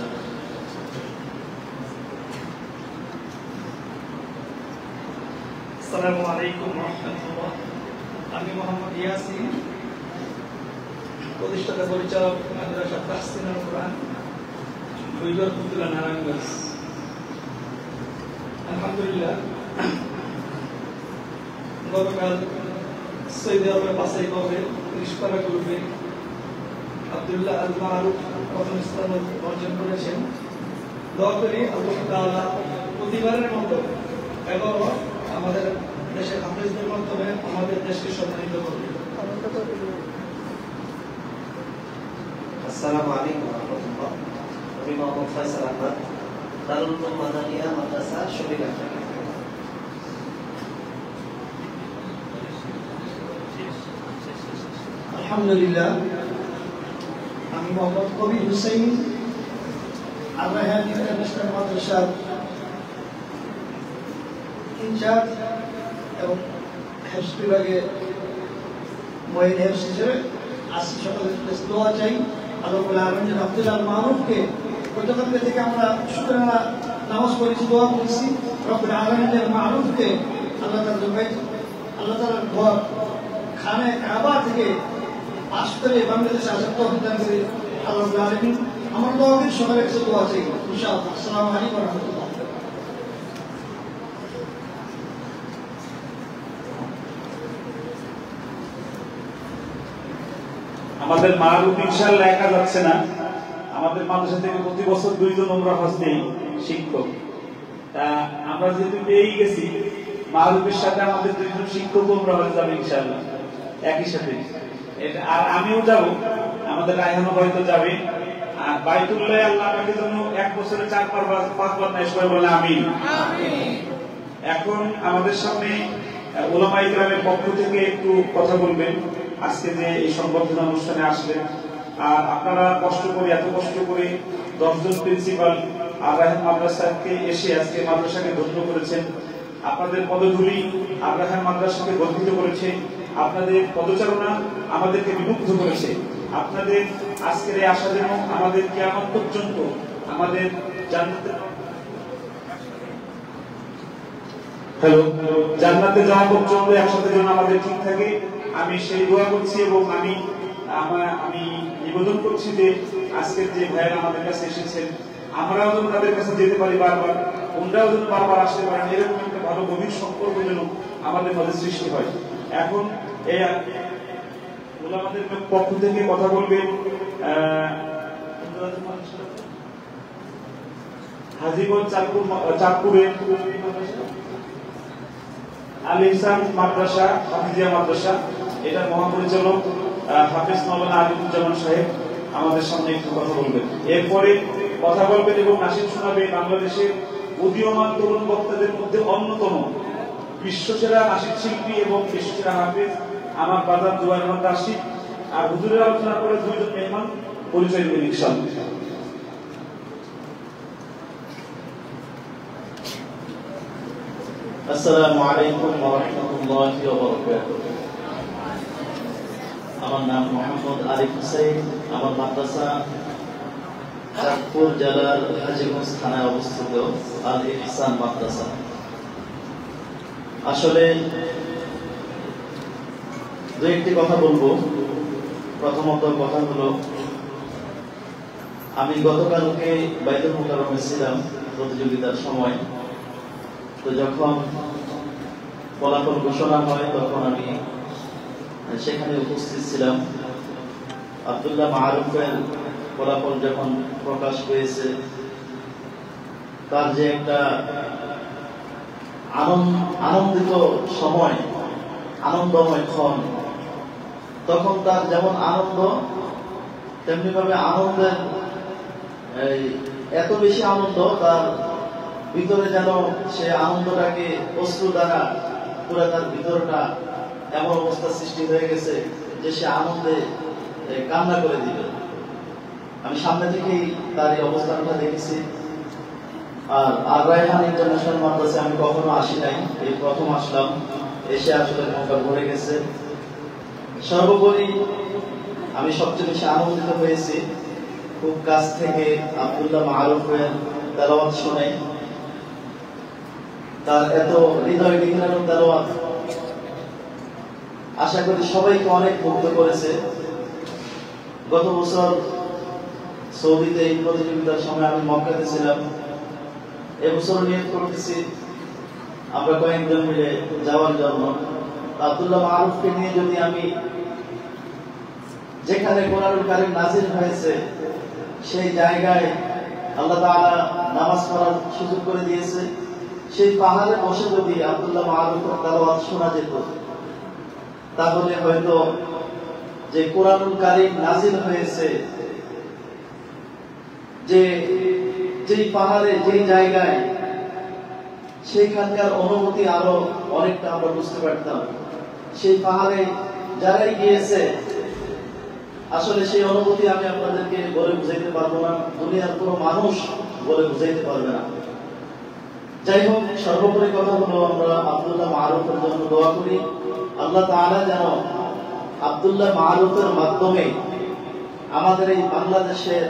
আসসালামু আলাইকুম ওয়া রাহমাতুল্লাহ। আমি মোহাম্মদ ইয়াসিন, প্রতিষ্ঠাতা পরিচালক মাদ্রাসা তাহসিনুল কোরআন, ফতুল্লাহ নারায়ণগঞ্জ। আলহামদুলিল্লাহ, গতকাল সৌদি আরবের বাছাই পর্বে 30 পারা গ্রুপে আব্দুল্লাহ আল মারুফ প্রথম স্থান অর্জন করেছেন। দোয়া করি আল্লাহ তাআলা প্রতিবারের মতো এবং আমাদের দেশের হাফেজদের মাধ্যমে আমাদের দেশকে সম্মানিত করবে। আসসালামু আলাইকুম ওয়া রাহমাতুল্লাহ। আমি মোহাম্মদ ফয়সাল আহমদ, দারুল উলুম মাদানিয়া মাদ্রাসা শরীফ। আলহামদুলিল্লাহ, আমি মোহাম্মদ কবির হুসাইন, আল-রায়হান ইন্টারন্যাশনাল মাদ্রাসার ইনচার্জ এবং হেফজ বিভাগে মহিন হেফজ হিসেবে আসি। সকলের কাছে দোয়া চাই। আল্লাহ রাব্বুল আলামিন আব্দুল্লাহ মারুফকে গতকালকে থেকে আমরা শুকরানা নামাজ পড়েছি, দোয়া করেছি রব্বুল আলামিনের মারুফকে আল্লাহ তাআলার ঘর খানে কাবা থেকে পাশ করে বাংলাদেশে আসার তৌফিক দান করে আল্লাহ রাব্বুল আলামিন। আমার দোয়া করি, সকলের কাছে দোয়া চাই ইনশাআল্লাহ। আসসালামু আলাইকুম ওয়া রাহমাতুল্লাহ। আমাদের মাহবুব ইনশাআল্লাহ একা যাচ্ছে না। আমাদের মাদ্রাসা থেকে প্রতি বছর 2 জন উমরা হজ নেই শিক্ষক। তা আমরা যেহেতু পেয়েই গেছি, মাহবুবের সাথে আমাদের 2 জন শিক্ষক উমরা হজ যাবে ইনশাআল্লাহ একই সাথে। আর আমিও যাব, আমাদের রায়হানও হয়তো যাবে। আর বাইতুল্লাহ আল্লাহ আমাদের জন্য 1 বছরে 4 বার 5 বার নেশ করে বলে আমিন। এখন আমাদের সামনে উলামায়ে কেরামের পক্ষ থেকে একটু কথা বলবেন আজকে যে এই সংবর্ধনা অনুষ্ঠানে আসলেন। আর আপনারা এত কষ্ট করে 10 জন প্রিন্সিপাল আল-রায়হান মাদ্রাসাকে এসে আজকে মাদ্রাসাকে ধন্য করেছেন। আপনাদের পদধূলি আল-রায়হান মাদ্রাসাকে গর্বিত করেছে, আপনাদের পদচারণা আমাদেরকে বিমুগ্ধ করেছে। আপনাদের আজকের এই আশা যেন আমাদের কিয়ামত পর্যন্ত আমাদের জান্নাতে যাওয়া পর্যন্ত একসাথে যেন আমাদের ঠিক থাকে, আমি সেই দোয়া করছি। এবং আমি নিবেদন করছি যে আজকের যে ভাইয়েরা আমাদের কাছে এসেছেন, আমরাও যেন তাদের কাছে যেতে পারি বারবার, ওনারাও যেন বারবার আসতে পারেন, এরকম একটা ভালো গভীর সম্পর্ক যেন আমাদের মধ্যে সৃষ্টি হয়। এখন এই ওলামাদের পক্ষ থেকে কথা বলবেন হাজীগঞ্জ চাঁদপুরের আল ইহসান মাদ্রাসা, হাফিজিয়া মাদ্রাসা, এটার মহাপরিচালক হাফেজ মাওলানা আলিমুজ্জামান সাহেব আমাদের সামনে একটু কথা বলবেন। এরপরে কথা বলবেন এবং নাশিদ শোনাবে বাংলাদেশের উদীয়মান তরুণ বক্তাদের মধ্যে অন্যতম বিশ্বসেরা নাশিদ শিল্পী এবং বিশ্বসেরা হাফেজ আমার বাজার জুবায়ের আহমদ রাশিদ। আর হুজুরের আলোচনা করে 2 জন মেহমান পরিচয় দেবেন ইনশাআল্লাহ। আসসালামু আলাইকুম ওয়া রাহমাতুল্লাহি ওয়া বারাকাতুহু। আমার নাম মোহাম্মদ আরিফ হুসাইন। আমার মাদ্রাসা চাঁদপুর জেলার হাজীগঞ্জ থানায় অবস্থিত আল ইহসান মাদ্রাসা। আসলে 2-1টি কথা বলবো। প্রথমত কথা হলো, আমি গতকালকে বাইতুল মুকাররমে ছিলাম প্রতিযোগিতার সময়। তো যখন ফলাফল ঘোষণা হয় তখন আমি সেখানে উপস্থিত ছিলাম। আব্দুল্লাহ মারুফের ফলাফল যখন প্রকাশ পেয়েছে, তার যে একটা আনন্দিত সময়, আনন্দময় ক্ষণ, তখন তার যেমন আনন্দ, তেমনি ভাবে আনন্দের এত বেশি আনন্দ, তার ভিতরে যেন সে আনন্দটাকে অশ্রু দ্বারা পুরো তার ভিতরটা এমন অবস্থা সৃষ্টি হয়ে গেছে যে সে আনন্দে কান্না করে দিবে। আমি সামনে থেকেই তার এই অবস্থানটা দেখেছি। আর আল-রায়হান ইন্টারন্যাশনাল মাদ্রাসা আমি কখনো আসি নাই, এই প্রথম আসলাম। এসে আসলে মনটা ভরে গেছে। সর্বোপরি আমি সবচেয়ে বেশি আনন্দিত হয়েছি খুব কাছ থেকে আব্দুল্লাহ মারুফের তেলাওয়াত শুনে। তার এত হৃদয় বিঘ্নানো তেলাওয়াত আশা করি সবাইকে অনেক মুগ্ধ করেছে। গত বছর সৌদিতে এই প্রতিযোগিতার সময় আমি মক্কাতে ছিলাম। এবছর নিয়ত করতেছি আমরা কয়েকজন মিলে যাওয়ার জন্য। আব্দুল্লাহ মারুফকে নিয়ে যদি আমি যেখানে কোরআনুল কারীম নাযিল হয়েছে সেই জায়গায় আল্লাহ তাআলা নামাজ পড়ার সুযোগ করে দিয়েছে, সেই পাহাড়ে বসে যদি আব্দুল্লাহ মারুফের তেলাওয়াত শোনা যেত, তাহলে হয়তো যে কোরআনুল কারীম নাজিল হয়েছে, যে যেই পাহাড়ে যেই জায়গায়, সেইখানকার অনুভূতি আরো অনেকটা আমরা বুঝতে পারতাম। সেই পাহাড়ে যারাই গিয়েছে, আসলে সেই অনুভূতি আমি আপনাদেরকে বলে বুঝাইতে পারবো না, দুনিয়ার কোনো মানুষ বলে বুঝাইতে পারবে না। যাই হোক, সর্বোপরি কথা হলো আমরা আব্দুল্লাহ মারুফের জন্য দোয়া করি। আল্লাহ তাআলা যেন আব্দুল্লাহ মারুফের মাধ্যমে আমাদের এই বাংলাদেশের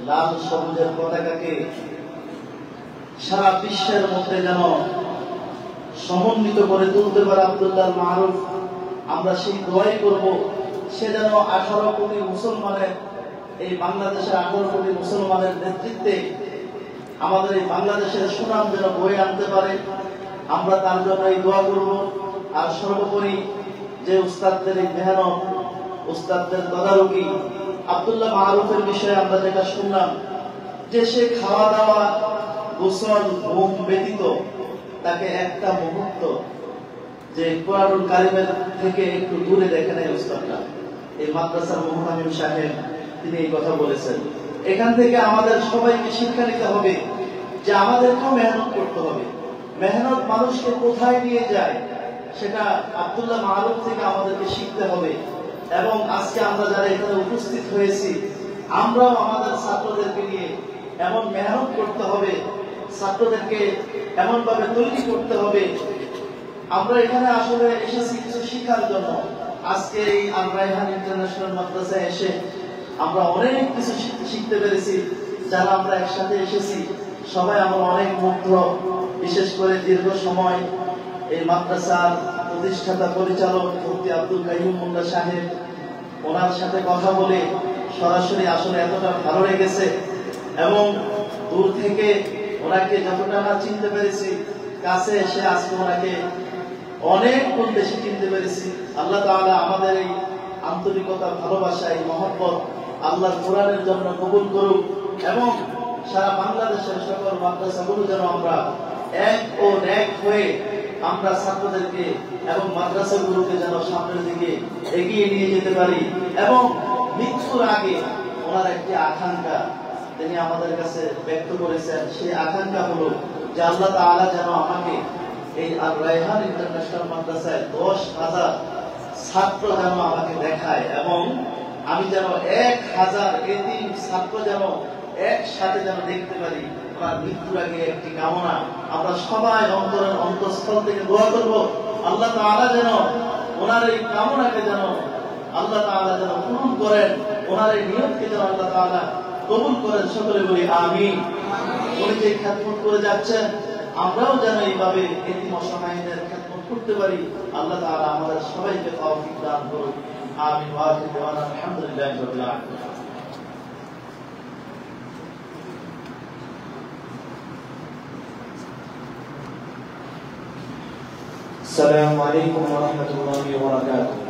লাল সবুজের পতাকাকে সারা বিশ্বের মধ্যে যেন সমন্বিত করে তুলতে পারে আব্দুল্লাহ মারুফ। আমরা সেই দোয়াই করব, সে যেন 18 কোটি মুসলমানের, এই বাংলাদেশের 18 কোটি মুসলমানের নেতৃত্বে আমাদের এই বাংলাদেশের সুনাম যেন বয়ে আনতে পারে। আমরা তার জন্য এই দোয়া করব। আর সর্বোপরি যে উস্তাদদের এই মেহনত, উস্তাদদের তদারকি, আব্দুল্লাহ মারুফের বিষয়ে আমরা যেটা শুনলাম, যে সে খাওয়া দাওয়া, গোসল, ঘুম ব্যতীত তাকে একটা মুহূর্ত যে কোরআনুল কারীমের থেকে একটু দূরে দেখে নেয় উস্তাদরা। এই মাদ্রাসার মুহতামিম সাহেব তিনি এই কথা বলেছেন। এখান থেকে আমাদের সবাইকে শিক্ষা নিতে হবে যে আমাদেরকেও মেহনত করতে হবে। মেহনত মানুষকে কোথায় নিয়ে যায় সেটা আব্দুল্লাহ মারুফ থেকে আমাদেরকে শিখতে হবে। এবং আজকে আমরা যারা এখানে উপস্থিত হয়েছি, আমরাও আমাদের ছাত্রদেরকে নিয়ে এমন মেহনত করতে হবে, ছাত্রদেরকে এমন ভাবে তৈরি করতে হবে। আমরা এখানে আসলে এসেছি কিছু শিক্ষার জন্য। আজকে এই আল রায়হান ইন্টারন্যাশনাল মাদ্রাসায় এসে আমরা অনেক কিছু শিখতে পেরেছি। যারা আমরা একসাথে এসেছি সবাই আমরা অনেক মুগ্ধ। বিশেষ করে দীর্ঘ সময় এই মাদ্রাসার প্রতিষ্ঠাতা পরিচালক মুফতি আব্দুল কাইয়ুম মোল্লা সাহেব, ওনার সাথে কথা বলে সরাসরি আসলে এতটা ভালো লেগেছে। এবং দূর থেকে ওনাকে যতটা না চিনতে পেরেছি, কাছে এসে আজকে ওনাকে অনেক গুণ বেশি চিনতে পেরেছি। আল্লাহ তাআলা আমাদের এই আন্তরিকতা, ভালোবাসা, এই মহব্বত আল্লাহর কোরআনের জন্য কবুল করুক এবং সারা বাংলাদেশের সকল মাদ্রাসাগুলো যেন আমরা এক ও এক হয়ে আমরা ছাত্রদেরকে এবং মাদ্রাসাগুলোকে যেন সামনের দিকে এগিয়ে নিয়ে যেতে পারি। এবং মৃত্যুর আগে ওনার একটি আকাঙ্ক্ষা তিনি আমাদের কাছে ব্যক্ত করেছেন। সেই আকাঙ্ক্ষা হলো যে আল্লাহ তাআলা যেন আমাকে এই আল রায়হান ইন্টারন্যাশনাল মাদ্রাসায় 10,000 ছাত্র যেন আমাকে দেখায় এবং আমি যেন 1000 এতিম ছাত্র যেন একসাথে যেন দেখতে পারি। ওনার মৃত্যুর আগে একটি কামনা, আমরা সবাই অন্তরের অন্তঃস্থল থেকে দোয়া করব আল্লাহ তাআলা যেন ওনার এই কামনাকে যেন আল্লাহ তাআলা যেন পূরণ করেন, ওনার এই নিয়তকে যেন আল্লাহ তাআলা কবুল করেন। সকলে বলি আমিন। উনি যে খেদমত করে যাচ্ছেন, আমরাও যেন এইভাবে এতিম অসহায়দের খেদমত করতে পারি। আল্লাহ তাআলা আমাদের সবাইকে তৌফিক দান করুন। আমিন। ওয়া আখিরু দাওয়ানা আলহামদুলিল্লাহি রাব্বিল আলামিন। আসসালামু আলাইকুম ওয়া রাহমাতুল্লাহি ওয়া বারাকাতুহু।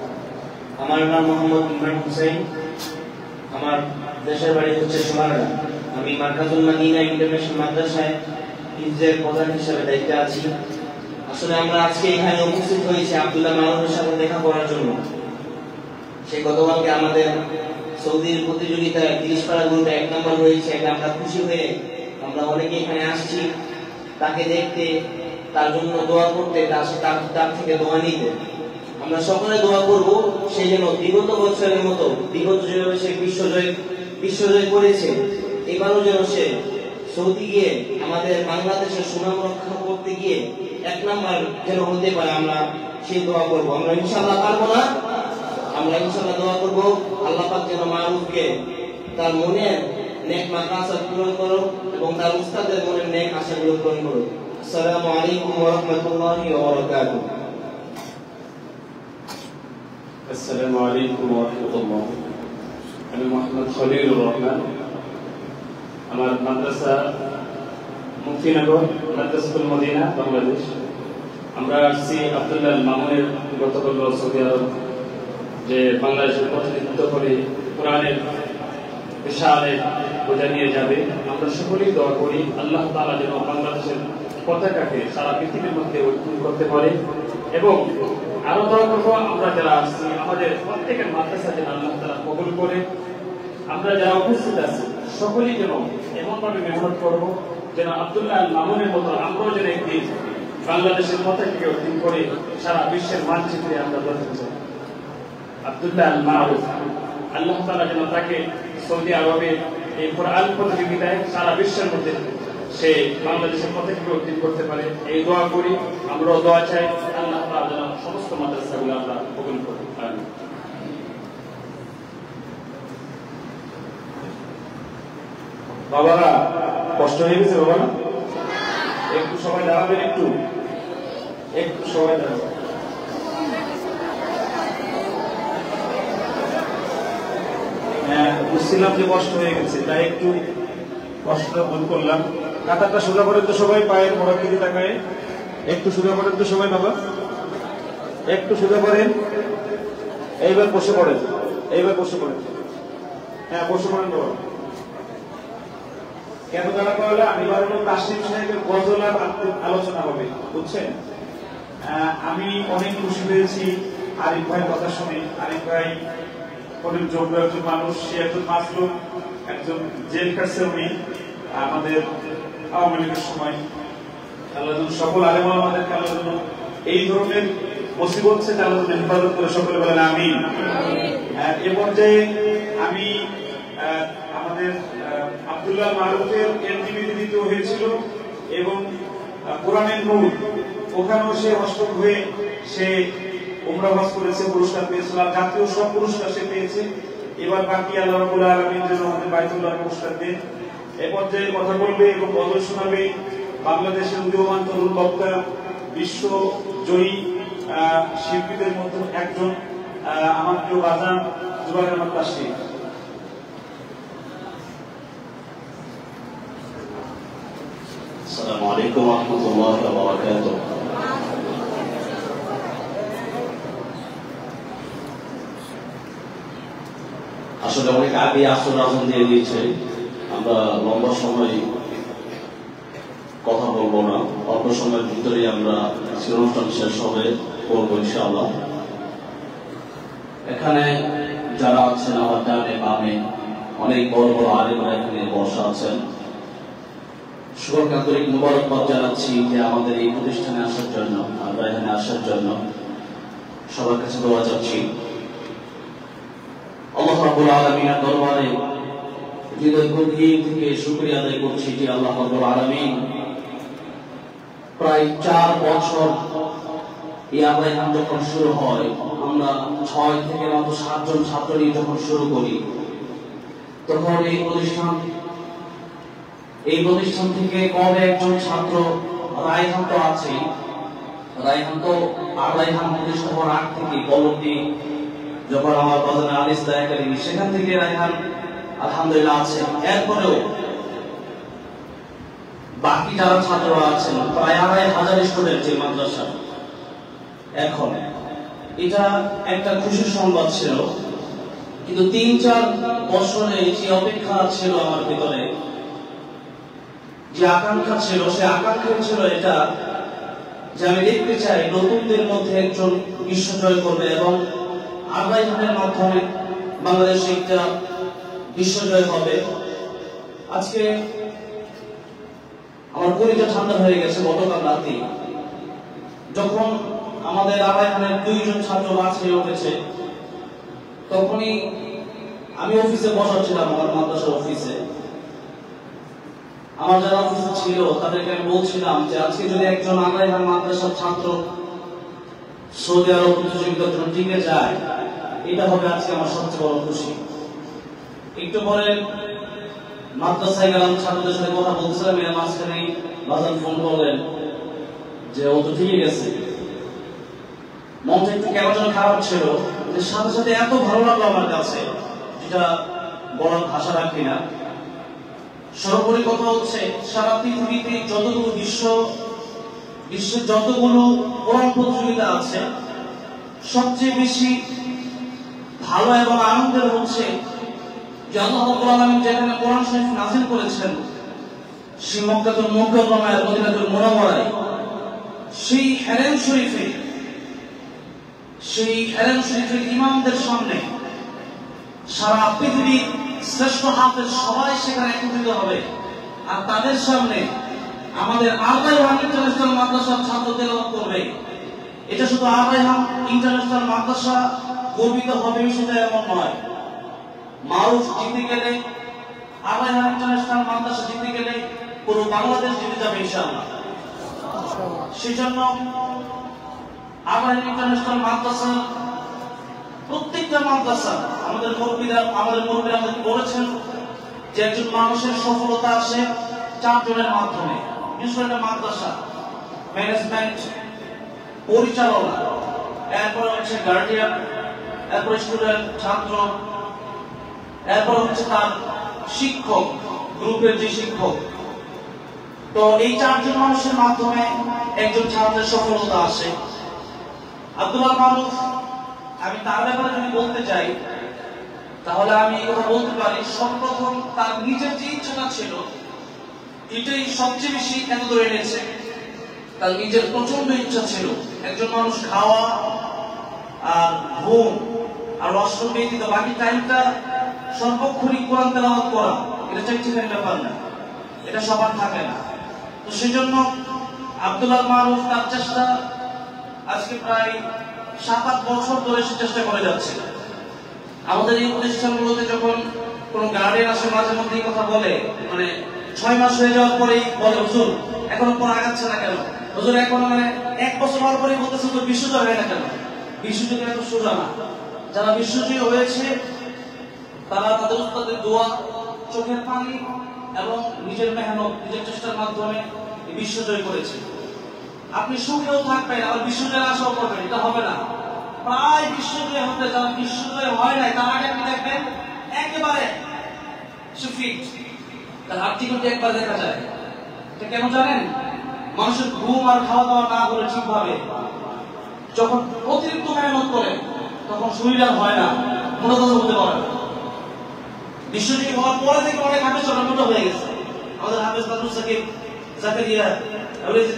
আমার নাম মোহাম্মদ ইমরান হোসেন। আমার দেশের বাড়ি হচ্ছে সোনারগাঁ। আমি মার্কাজুল মদিনা ইন্টারন্যাশনাল মাদ্রাসায় হিফজের প্রধান হিসেবে দায়িত্বে আছি। আসলে আমরা আজকে এখানে উপস্থিত হয়েছি আব্দুল্লাহ মারুফের সাথে দেখা করার জন্য। সে গতকালকে আমাদের সৌদির প্রতিযোগিতায় 30 পারা গ্রুপে 1 নম্বর হয়েছে। এটা আমরা খুশি হয়ে আমরা অনেকে এখানে আসছি তাকে দেখতে, তার জন্য দোয়া করতে, তার থেকে দোয়া নিতে। আমরা সকলে দোয়া করব সে যেন বিগত বছরের মতো, বিগত যেভাবে সে বিশ্বজয় করেছে, এবারও যেন সে সৌদি গিয়ে আমাদের বাংলাদেশের সুনাম রক্ষা করতে গিয়ে 1 নম্বর যেন হতে পারে। আমরা সেই দোয়া করব। আমরা ইনশাআল্লাহ পারবো না, আমরা ইনশাআল্লাহ দোয়া করব আল্লাহ পাক যেন মারুফকে তার মনের নেক মাদ্রাসা পূরণ করো এবং তার উস্তাদের মনের নেক আশাগুলো পূরণ করো। আসসালামু আলাইকুম ওয়া রাহমাতুল্লাহি ওয়া বারাকাতুহু। আসসালামু আলাইকুম ওয়া রাহমাতুল্লাহ। আমি মোহাম্মদ খলিলুর রহমান। আমার মাদ্রাসা মুক্তিনগর মাদ্রাসাতুল মদিনা, বাংলাদেশ। আমরা আসছি আব্দুল্লাহ মামুনের গতকাল সৌদি আরব যে বাংলাদেশের প্রতিনিধিত্ব করে কোরআনের বিশাল বোঝা নিয়ে যাবে। আমরা সকলেই দোয়া করি আল্লাহ তাআলা যেন বাংলাদেশের পতাকাকে সারা পৃথিবীর মধ্যে উত্তোলন করতে পারে। এবং আরো দোয়া করবো আমরা যারা আসছি আমাদের প্রত্যেকের মাদ্রাসা যেন আল্লাহ তাআলা কবুল করে, আমরা যারা উপস্থিত আছি সকলেই যেন এমনভাবে মেহনত করব যেন আব্দুল্লাহ আল মামুনের মতো আমরাও যেন একদিন বাংলাদেশের পতাকাকে উত্তোলন করে সারা বিশ্বের মানচিত্রে আমরা ধরতে চাই। আব্দুল্লাহ আল মারুফ আল্লাহ তাআলা যেন তাকে সৌদি আরবে এই কোরআন প্রতিযোগিতায় সারা বিশ্বের মধ্যে সে বাংলাদেশের পতাকাকে উত্তোলন করতে পারে, এই দোয়া করি। আমরাও দোয়া চাই আল্লাহ তাআলা যেন সমস্ত মাদ্রাসাগুলো আমরা কবুল করি। আমিন। বাবারা কষ্ট হয়ে গেছে বাবা, একটু সবাই দাঁড়াবেন, একটু সবাই দাঁড়াবেন। হ্যাঁ, বুঝছিলাম যে কষ্ট হয়ে গেছে, তাই একটু কষ্টটা ভুল করলাম। কাতারটা সোজা করেন তো সবাই, পায়ের মোড়ার দিকে তাকায় একটু সোজা করেন তো সবাই বাবা, একটু সোজা করেন। এইবার বসে পড়েন, এইবার বসে পড়েন। হ্যাঁ, বসে পড়েন বাবা। কেন তারা করা আমি বলবো তাসলিম সাহেবের গজল আর আলোচনা হবে, বুঝছেন? আমি অনেক খুশি হয়েছি আরিফ ভাইয়ের কথা শুনে। আরিফ ভাই অনেক যোগ্য একজন মানুষ, সে একজন মাসলুম, একজন জেল কাটছে উনি আমাদের আওয়ামী লীগের সময়। আল্লাহ সকল আলেম ওলামাদেরকে আল্লাহ এই ধরনের মুসিবত থেকে আল্লাহ হেফাজত করে, সকলে বলেন আমিন। এ পর্যায়ে আমি আমাদের আব্দুল্লাহ মারুফের এমটিভিতে দ্বিতীয় হয়েছিল এবং কোরআনের নূর ওখানেও সে অষ্টম হয়ে সে উমরা হজ করেছে, পুরস্কার পেয়েছিল, আর জাতীয় সব পুরস্কার সে পেয়েছে। এবার বাকি আল্লাহ রাব্বুল আলামিন যেন আমাদের বাইতুল্লাহ পুরস্কার দেন। এ পর্যায়ে কথা বলবে এবং গজল শোনাবে বাংলাদেশের উদীয়মান তরুণ বক্তা, বিশ্ব জয়ী শিল্পীদের মধ্যে একজন আমার প্রিয় বাজান জুবায়ের আহমদ তাসলিম। আসসালামু আলাইকুম ওয়া রাহমাতুল্লাহি ওয়া বারাকাতুহু। আসলে অনেক আগে আসর আজান দিয়ে দিয়েছে, আমরা লম্বা সময় কথা বলবো না, অল্প সময়ের ভিতরেই আমরা অনুষ্ঠান শেষ হবে করবো ইনশাআল্লাহ। এখানে যারা আছেন আমার ডানে বামে অনেক বড় বড় আলেমরা এখানে বসা আছেন। সকলকে আন্তরিক মুবারকবাদ জানাচ্ছি যে আমাদের এই প্রতিষ্ঠানে আসার জন্য, আমরা এখানে আসার জন্য সবার কাছে দোয়া চাচ্ছি। আল্লাহ রাব্বুল আলামিনের দরবারে হৃদয় গভীর থেকে শুকরিয়া আদায় করছি যে আল্লাহ রাব্বুল আলামিন প্রায় 4 বছর এই আবাইহান যখন শুরু হয়, আমরা 6 থেকে মাত্র 7 জন ছাত্র নিয়ে যখন শুরু করি, তখন এই প্রতিষ্ঠান থেকে কবে একজন ছাত্র রায়হান তো আছে, রায়হান তো আবাইহান প্রতিষ্ঠা হওয়ার আগ থেকে পরবর্তী যখন আমার বাজারে আলিস্তা একাডেমি, সেখান থেকে রায়হান আলহামদুলিল্লাহ আছে। এরপরেও বাকি যারা ছাত্ররা আছেন প্রায় 2500 স্টুডেন্ট এই মাদ্রাসা। এখন এটা একটা খুশির সংবাদ ছিল, কিন্তু 3-4 বছরে যে অপেক্ষা ছিল আমার ভিতরে, যে আকাঙ্ক্ষা ছিল, সে আকাঙ্ক্ষা ছিল এটা যে আমি দেখতে চাই নতুনদের মধ্যে একজন বিশ্বজয় করবে এবং আবাইহানের মাধ্যমে বাংলাদেশে একটা বিশ্বজয় হবে। আজকে আমার কলিজা ঠান্ডা হয়ে গেছে গতকাল রাতে যখন আমাদের আবাইহানের 2 জন ছাত্র লাশ হয়ে উঠেছে। তখনই আমি অফিসে বসা ছিলাম, আমার মাদ্রাসার অফিসে। আমার যারা অফিসে ছিল তাদেরকে আমি বলছিলাম যে আজকে যদি একজন আবাইহান মাদ্রাসার ছাত্র সৌদি আরব প্রতিযোগিতার জন্য টিকে যায়, এটা হবে আজকে আমার সবচেয়ে বড় খুশি। একটু পরে মাদ্রাসায় গেলাম, ছাত্রদের সাথে কথা বলছিলাম, এর মাঝখানে বাজান ফোন করলেন যে ও তো ঠিকই গেছে। মনটা একটু কেমন যেন খারাপ ছিল, সাথে সাথে এত ভালো লাগলো আমার কাছে, যেটা বলার ভাষা রাখি না। সর্বোপরি কথা হচ্ছে সারা পৃথিবীতে যতগুলো বিশ্বের যতগুলো কোরআন প্রতিযোগিতা আছে, সবচেয়ে বেশি ভালো এবং আনন্দের হচ্ছে যে আল্লাহ রাব্বুল আলামিন যেখানে কোরআন শরীফ নাযিল করেছেন, সেই মক্কাতুল মুকাররমায় মদিনাতুল মুনাওয়ারায় সেই হারাম শরীফের ইমামদের সামনে সারা পৃথিবীর শ্রেষ্ঠ হাফেজ সবাই সেখানে একত্রিত হবে, আর তাদের সামনে আমাদের আররাইহান ইন্টারন্যাশনাল মাদ্রাসার ছাত্র তেলাওয়াত করবে। এটা শুধু আররাইহান ইন্টারন্যাশনাল মাদ্রাসা গর্বিত হবে সেটা এমন নয়। মারুফ জিতে গেলে, আররাইহান ইন্টারন্যাশনাল মাদ্রাসা জিতে গেলে পুরো বাংলাদেশ জিতে যাবে ইনশাআল্লাহ। সেজন্য আররাইহান ইন্টারন্যাশনাল মাদ্রাসা প্রত্যেকটা মাদ্রাসা আমাদের মুরব্বিরা আমাদের বলেছেন যে একজন মানুষের সফলতা আসে 4 জনের মাধ্যমে। বিশেষ করে মাদ্রাসা ম্যানেজমেন্ট, পরিচালনা, এরপরে হচ্ছে গার্ডিয়ান, এরপরে স্টুডেন্ট ছাত্র, এরপরে হচ্ছে তার শিক্ষক, গ্রুপের যে শিক্ষক। তো এই 4 জন মানুষের মাধ্যমে একজন ছাত্রের সফলতা আসে। আব্দুল্লাহ মারুফ, আমি তার ব্যাপারে যদি বলতে চাই তাহলে আমি এই কথা বলতে পারি, সর্বপ্রথম তার নিজের যে ইচ্ছাটা ছিল এটাই সবচেয়ে বেশি কেন ধরে এনেছে। তার নিজের প্রচন্ড ইচ্ছা ছিল একজন মানুষ খাওয়া আর ঘুম আর ওয়াশরুম ব্যতীত বাকি টাইমটা সর্বক্ষণিক কোরআন তেলাওয়াত করা, এটা চাইছিলেন ব্যাপার না, এটা সবার থাকে না। তো সেজন্য আব্দুল্লাহ মারুফ তার চেষ্টা আজকে প্রায় 7-8 বছর ধরে চেষ্টা করে যাচ্ছে। আমাদের এই প্রতিষ্ঠানগুলোতে যখন কোন গার্ডিয়ান আসে মাঝে মধ্যে এই কথা বলে, মানে 6 মাস হয়ে যাওয়ার পরেই বলে, হুজুর এখনো পর আগাচ্ছে না কেন, হুজুর এখনো 1 বছর হওয়ার পরেই বলতেছে হুজুর বিশ্বজয় হয় না কেন। বিশ্বজয় এত সোজা না। যারা বিশ্বজয় হয়েছে তারা তাদের উস্তাদের দোয়া, চোখের পানি এবং নিজের মেহনত, নিজের চেষ্টার মাধ্যমে বিশ্বজয় করেছে। আপনি সুখেও থাকবেন আর বিশ্বজয়ের আশাও করবেন, এটা হবে না। প্রায় বিশ্বজয় হতে যারা বিশ্বজয় হয় নাই তার আগে আপনি দেখবেন একেবারে সুফিট, তার হাতটি কিন্তু একবার দেখা যায়। এটা কেন জানেন? মানুষের ঘুম আর খাওয়া দাওয়া না করে ঠিকভাবে যখন অতিরিক্ত মেহনত করে তখন শরীর আর হয় না, মোটা কথা বলতে পারে। বিশ্বজয় হওয়ার পরে থেকে অনেক হাফেজ মোটা হয়ে গেছে। আমাদের হাফেজ আব্দুল সাকিব, জাকারিয়া,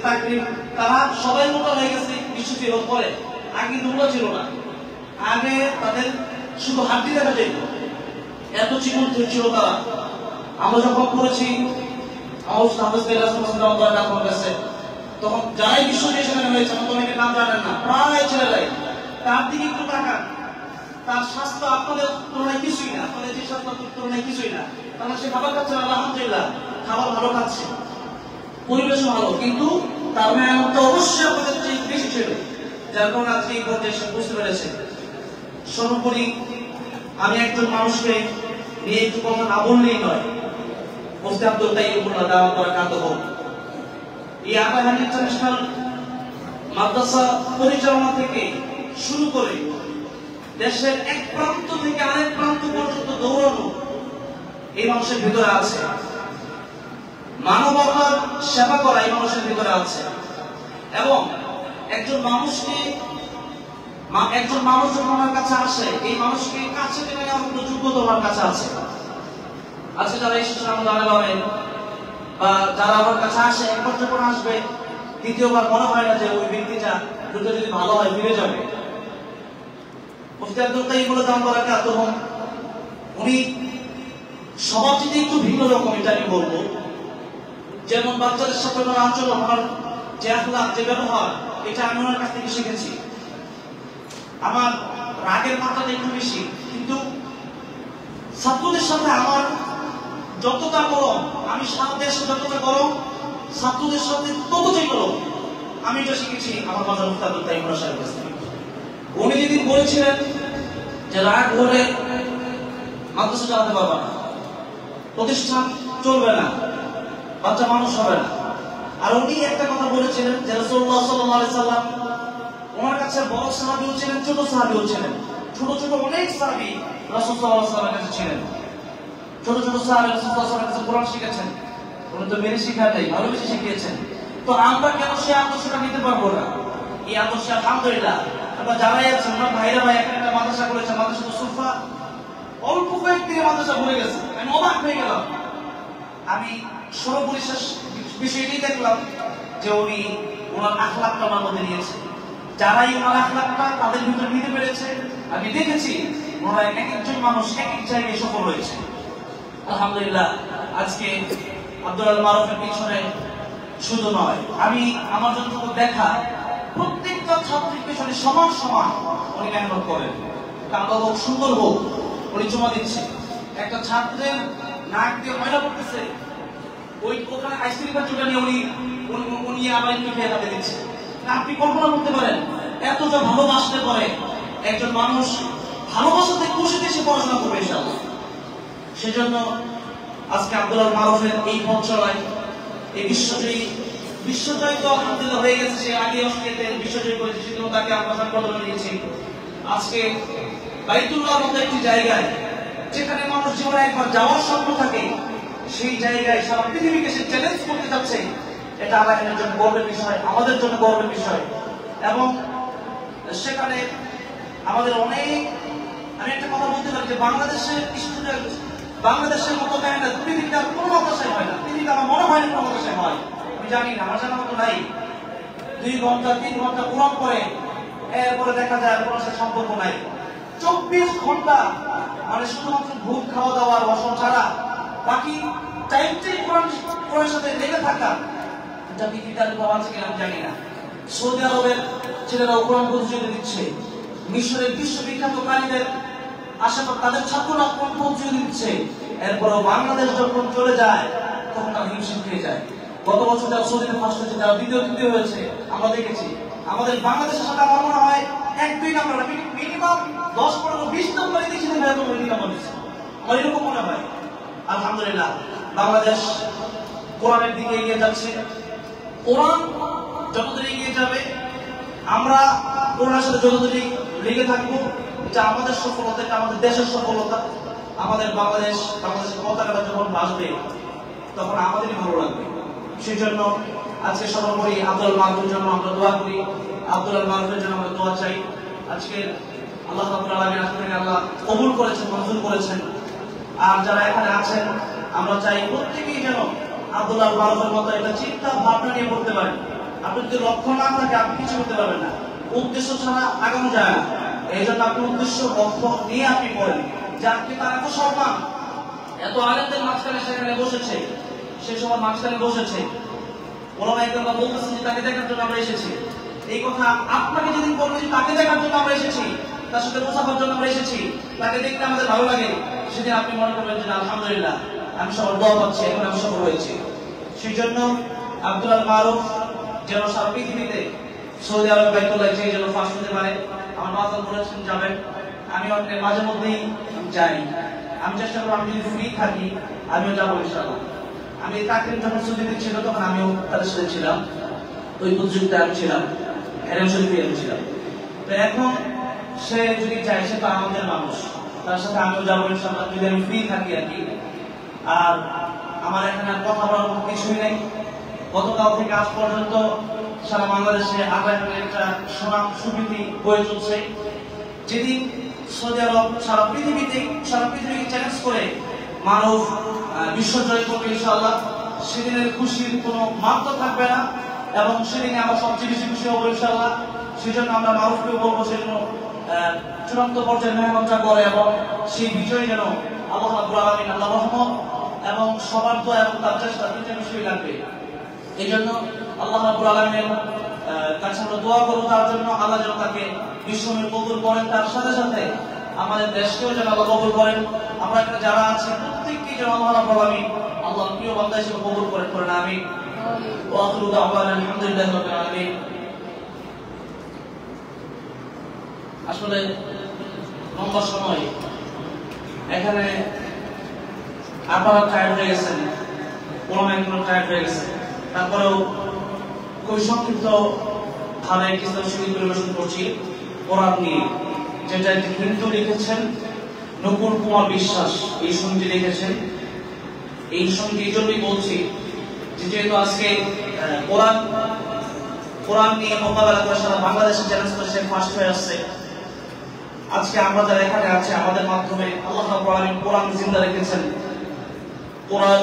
তাকরিম, তারা সবাই মোটা হয়ে গেছে বিশ্বজয় হওয়ার পরে। আগে দুটো ছিল না, আগে তাদের শুধু হাড্ডি দেখা যেত, এত চিকন ছিল তারা। আমরা যখন করেছি তখন যারাই বিশ্বজয় সেখানে হয়েছে, আমাদের অনেকের নাম জানেন না, প্রায় ছেলেরাই। তার দিকে একটু তাকান, তার স্বাস্থ্য আপনাদের তুলনায় কিছুই না, আপনাদের যে স্বাস্থ্য তুলনায় কিছুই না। কারণ সে খাবার খাচ্ছে আলহামদুলিল্লাহ, খাবার ভালো খাচ্ছে, পরিবেশও ভালো, কিন্তু তার মেহনতটা অবশ্যই আপনাদের চেয়ে বেশি ছিল, যার কারণে আজকে এই পর্যায়ে বুঝতে পেরেছে। সর্বোপরি আমি একজন মানুষকে নিয়ে একটু কথা না বললেই নয়। মুফতি আব্দুল তাইয়্যিবুল্লাহ দাওয়াত বারাকাতুহু এই আররাইহান ইন্টারন্যাশনাল মাদ্রাসা পরিচালনা থেকে শুরু করে দেশের এক প্রান্ত থেকে আরেক প্রান্ত পর্যন্ত দৌড়ানো এই মানুষের ভিতরে আছে। মানবতার সেবা করা এই মানুষের ভিতরে আছে। এবং একজন মানুষ যখন আমার কাছে আসে, এই মানুষকে কাছে টেনে নেওয়ার মতো যোগ্যতা আমার কাছে আছে। আজকে যারা এসেছেন আমাদের আলেম বা যারা আমার কাছে আসে, একবার যখন আসবে দ্বিতীয়বার মনে হয় না যে ওই ব্যক্তিটা যদি ভালো হয় ফিরে যাবে। মুফতি আব্দুল তাইয়্যিবুল্লাহ দাওয়াত বারাকাতুহু উনি সবার থেকে একটু ভিন্ন রকম, এটা আমি বলবো। যেমন বাচ্চাদের সাথে ওনার আচরণ, ওনার যে আখলাক, যে ব্যবহার, এটা আমি ওনার কাছ থেকে শিখেছি। আমার রাগের মাত্রাটা একটু বেশি, কিন্তু ছাত্রদের সাথে আমার যতটা গরম, আমি সারা দেশে যতটা গরম, ছাত্রদের সাথে ততটাই গরম। আমি এটা শিখেছি আমার মাঝে মুফতি আব্দুল তাইয়্যিবুল্লাহ সাহেবের কাছ থেকে। উনি যেদিন বলেছিলেন যে রাগ হলে মাদ্রাসা চালাতে পারবে না, প্রতিষ্ঠান চলবে না, বাচ্চা মানুষ হবে না। আর উনি একটা কথা বলেছিলেন যে রাসূলুল্লাহ সাল্লাল্লাহু আলাইহি সাল্লাম ওনার কাছে বড় সাহাবীও ছিলেন, ছোট সাহাবীও ছিলেন। ছোট ছোট অনেক সাহাবী রাসূল সাল্লাল্লাহু আলাইহি সাল্লামের কাছে ছিলেন। ছোট ছোট সাহাবী রাসূল সাল্লাল্লাহু আলাইহি সাল্লামের কাছে কোরআন শিখেছেন। উনি তো মেরে শিখান নাই, ভালোবেসে শিখিয়েছেন। তো আমরা কেন সেই আদর্শটা নিতে পারবো না? এই আদর্শ আলহামদুলিল্লাহ আমরা যারাই আছেন, আমরা ভাইরা ভাই একটা মাদ্রাসা করেছে, মাদ্রাসা তো সুফা, অল্প কয়েকদিনে মাদ্রাসা ভরে গেছে। আমি অবাক হয়ে গেলাম। আমি সর্বপরিশেষ বিষয়টি দেখলাম যে উনি ওনার আখলাকটা আমার মধ্যে নিয়েছে। যারাই ওনার আখলাকটা তাদের ভিতরে নিতে পেরেছে, আমি দেখেছি ওনারা এক একজন মানুষ এক এক জায়গায় সফল হয়েছে। আলহামদুলিল্লাহ, আজকে আব্দুল আল মারুফের পিছনে শুধু নয়, আমি আমার যতটুকু দেখা প্রত্যেকটা ছাত্রের পেছনে সমান সমান উনি মেহনত করেন। কালো হোক সুন্দর হোক উনি জমা দিচ্ছে। একটা ছাত্রের নাক দিয়ে ময়লা পড়তেছে, ওই ওখানে আইসক্রিমের জোটা নিয়ে উনি আবার একটু খেয়ে তাদের দিচ্ছে। আপনি কল্পনা করতে পারেন এতটা ভালোবাসতে পারে একজন মানুষ ভালোবাসাতে খুশিতে সে পড়াশোনা করবে ইনশাআল্লাহ। সেজন্য আজকে আব্দুল আল মারুফের এই পথ চলায় এই বিশ্বজয় তো আলহামদুলিল্লাহ হয়ে গেছে। সে আগে অস্ট্রেলিয়াতে বিশ্বজয় করেছে, সেজন্য তাকে আমরা সম্বোধন দিয়েছি। আজকে বাইতুল্লাহর মতো একটি জায়গায় যেখানে মানুষ জীবনে একবার যাওয়ার স্বপ্ন থাকে, সেই জায়গায় সারা পৃথিবীকে সে চ্যালেঞ্জ করতে যাচ্ছে। এটা আমাদের জন্য গর্বের বিষয়, আমাদের জন্য গর্বের বিষয়। এবং সেখানে আমাদের অনেক, আমি একটা কথা বলতে পারি যে বাংলাদেশের স্টুডেন্ট বাংলাদেশের মতো মেহনত পৃথিবীতে আর কোনো মাদ্রাসায় হয় না। পৃথিবীতে আমার মনে হয় না কোনো মাদ্রাসায় হয়, আমি জানি না, আমার জানা মতো নাই। 2 ঘন্টা 3 ঘন্টা কোরআন পড়ে এরপরে দেখা যায় কোনো সাথে সম্পর্ক নাই। 24 ঘন্টা মানে শুধুমাত্র ভূত খাওয়া দাওয়ার বসন ছাড়া বাকি টাইমটাই কোরআনের সাথে লেগে থাকা, এটা পৃথিবীতে আর পাওয়া আছে কিনা আমি জানি না। সৌদি আরবের ছেলেরাও কোরআন প্রতিযোগিতা দিচ্ছে, মিশরের বিশ্ববিখ্যাত কারীদের আশেপাশে তাদের ছাত্ররা কোরআন প্রতিযোগিতা দিচ্ছে। এরপরও বাংলাদেশ যখন চলে যায় তখন তারা হিমশিম খেয়ে যায়। গত বছর যারা সৌদিতে ফার্স্ট হয়েছে, যারা দ্বিতীয় তৃতীয় হয়েছে, আমরা দেখেছি। আমাদের বাংলাদেশের সাথে আমার মনে হয় 1-2 নম্বর মিনিমাম 10-15-20 নম্বরই দেখছি আমার এরকম মনে হয়। আলহামদুলিল্লাহ, বাংলাদেশ কোরআনের দিকে এগিয়ে যাচ্ছে। কোরআন যতদিন এগিয়ে যাবে, আমরা কোরআনের সাথে যতদিন লেগে থাকবো, এটা আমাদের সফলতা, এটা আমাদের দেশের সফলতা। আমাদের বাংলাদেশের পতাকাটা যখন ভাসবে তখন আমাদেরই ভালো লাগবে। সেই জন্য আজকে সর্বোপরি আব্দুল মারুফের জন্য আমরা দোয়া করি, আব্দুল মারুফের জন্য আমরা দোয়া চাই। আজকে আল্লাহ রাব্বুল আলামিন আপনাকে আল্লাহ কবুল করেছেন, মঞ্জুর করেছেন। আর যারা এখানে আছেন, আমরা চাই প্রত্যেকেই যেন আব্দুল মারুফের মতো একটা চিন্তা ভাবনা নিয়ে পড়তে পারেন। আপনার যদি লক্ষ্য না থাকে আপনি কিছু করতে পারবেন না, উদ্দেশ্য ছাড়া আগানো যায় না। এই জন্য আপনি উদ্দেশ্য লক্ষ্য নিয়ে আপনি পড়েন যে আপনি তার এত সম্মান, এত আলেমদের মাঝখানে সেখানে বসেছে, সেই সময় মাঝখানে বসেছে, ওলামা ইকরামরা বলতেছেন যে তাকে দেখার জন্য আমরা এসেছি। এই কথা আপনাকে যেদিন বলবে যে তাকে দেখার জন্য আমরা এসেছি, তার সাথে মুসাফার জন্য আমরা এসেছি, তাকে দেখতে আমাদের ভালো লাগে, সেদিন আপনি মনে করবেন যে আলহামদুলিল্লাহ আমি সবার দোয়া পাচ্ছি, এখন আমি সফল হয়েছি। সেই জন্য আব্দুল আল মারুফ যেন সারা পৃথিবীতে সৌদি আরব বাইতুল্লাহ যে যেন ফাঁস হতে পারে। আমার বাবা বলেছেন যাবেন, আমি অনেক মাঝে মধ্যেই যাই। আমি চেষ্টা করবো, আমি যদি ফ্রি থাকি আমিও যাবো ইনশাআল্লাহ। আমি তাকে যখন ছুটিতে ছিল তখন আমিও তাদের সাথে ছিলাম, ওই প্রতিযোগিতায় আমি ছিলাম, হেরেম শরীফে আমি ছিলাম। তো এখন সে যদি চায়, সে তো আমাদের মানুষ, তার সাথে আমিও যাবো ইনশাআল্লাহ, যদি আমি ফ্রি থাকি আর কি। আর আমার এখানে কথা বলার মতো কিছুই নেই। গতকাল থেকে আজ পর্যন্ত সারা বাংলাদেশে আগামী একটা সুনাম সুবিধি বয়ে চলছে। যেদিন সৌদি আরব সারা পৃথিবীকে চ্যালেঞ্জ করে মানব বিশ্বজয় করবে ইনশাআল্লাহ, সেদিনের খুশির কোনো মাত্রা থাকবে না এবং সেদিনে আমরা সবচেয়ে বেশি খুশি হবো ইনশাআল্লাহ। সেই জন্য আমরা মারুফকে বলবো সেজন্য চূড়ান্ত পর্যায়ে মেহনতটা করে এবং সেই বিজয় যেন আল্লাহ রাব্বুল আলামিন, আল্লাহ রহমত এবং সবার দোয়া এবং তার চেষ্টা দুইটা বিষয় লাগবে। এই জন্য আল্লাহ রাব্বুল আলামিনের কাছে আমরা দোয়া করবো তার জন্য, আল্লাহ যেন তাকে বিশ্বময় কবুল করেন, তার সাথে সাথে আমাদের দেশকেও যেন আল্লাহ কবুল করেন। আমরা এখানে যারা আছি প্রত্যেককে যেন আল্লাহ রাব্বুল আলামিন আল্লাহর প্রিয় বান্দা হিসেবে কবুল করেন। আমিন। ওয়া আখিরু দাওয়ানা আলহামদুলিল্লাহি রাব্বিল আলামিন। আসলে লম্বা সময় এখানে আপনারা টায়ার্ড হয়ে গেছেন, ওলামা ইকরাম টায়ার্ড হয়ে গেছে, তারপরেও খুব সংক্ষিপ্ত ভাবে কিছু সঙ্গীত পরিবেশন করছি কোরআন নিয়ে, যেটা একটি হিন্দু লিখেছেন নকুল কুমার বিশ্বাস এই সঙ্গীত লিখেছেন। এই সঙ্গীত এই জন্যই বলছি যেহেতু আজকে কোরআন নিয়ে মোকাবেলা করে সারা বাংলাদেশে চ্যালেঞ্জ করে সে ফার্স্ট হয়ে আসছে। আজকে আমরা যারা এখানে আছি আমাদের মাধ্যমে আল্লাহ রাব্বুল আলামিন কোরআন জিন্দা রেখেছেন। কোরআন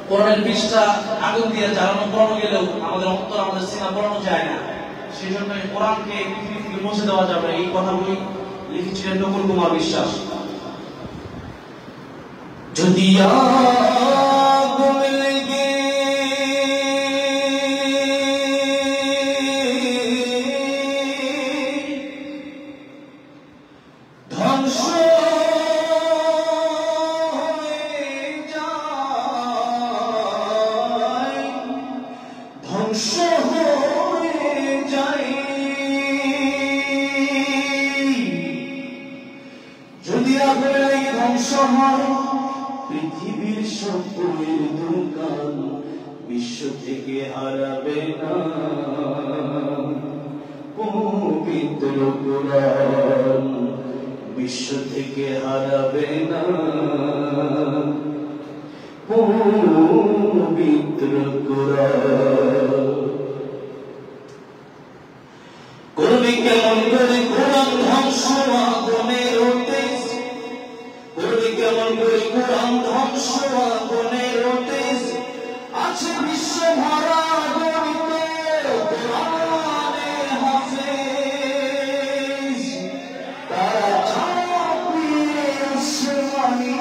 কোরআনের পৃষ্ঠা আগুন দিয়ে জ্বালানো পড়ানো গেলেও আমাদের অন্তর আমাদের সিনা পড়ানো যায় না। সেই জন্য এই কোরআনকে পৃথিবী থেকে মুছে দেওয়া যাবে এই কথাগুলি লিখেছিলেন নকুল কুমার বিশ্বাস। যদি আগুন লেগে ধ্বংস যদি আগুনে ধ্বংস হয় পৃথিবীর সকলের দোকান বিশ্ব থেকে হারাবে না পবিত্র কোরআন, বিশ্ব থেকে হারাবে না পবিত্র কোরআন। করবি কেমন করে কোরআন ধ্বংস আগুনের তেজ, করবি কেমন করে কোরআন ধ্বংস আগুনের তেজ, আছে বিশ্ব ভরা গণিতে কোরআনের হাফেজ, তারা ছাপিয়ে আসমানি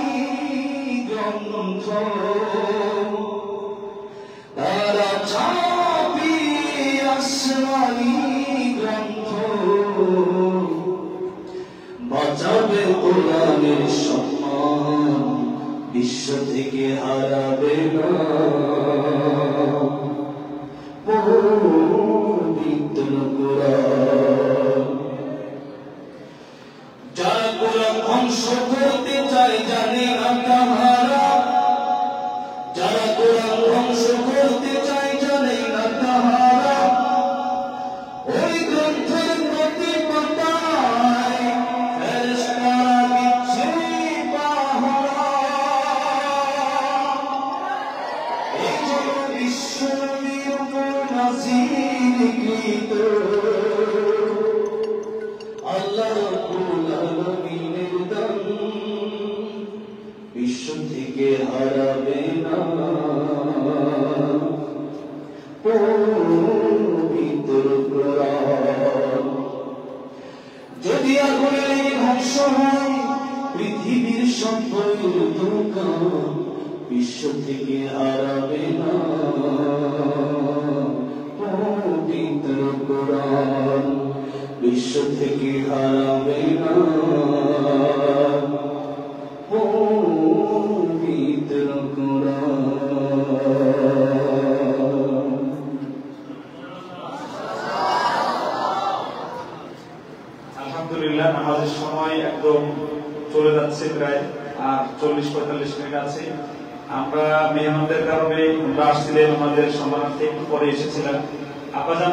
গ্রন্থ, তারা ছাপিয়ে আসমানি গ্রন্থ, বাঁচাবে কোরআনের সম্মান, বিশ্ব থেকে হারাবে না পবিত্র কোরআন। যারা কোরআন ধ্বংস করতে চায় জানে না তাহারা, যারা কোরআন ধ্বংস করতে চায় জানে না তাহারা, ওই গ্রন্থের প্রতি পাতায় ফেরেশতারা দিচ্ছে পাহারা। এই জন্য বিশ্বনবীর উপর নাযিলকৃত আল্লাহ রাব্বুল আলামিনের দান বিশ্ব থেকে হারাবে না পবিত্র কোরআন। যদি আগুনে ধ্বংস হয় পৃথিবীর সকলের দোকান বিশ্ব থেকে হারাবে না পবিত্র কোরআন, বিশ্ব থেকে হারাবে না পবিত্র কোরআন। আলহামদুলিল্লাহ, নামাজের সময় একদম চলে যাচ্ছে, প্রায় আর 40-45 মিনিট আছে। আমরা মেহমানদের কারণে আমরা আসছিলেন, আমাদের সম্মানার্থে একটু পরে এসেছিলাম। আপনারা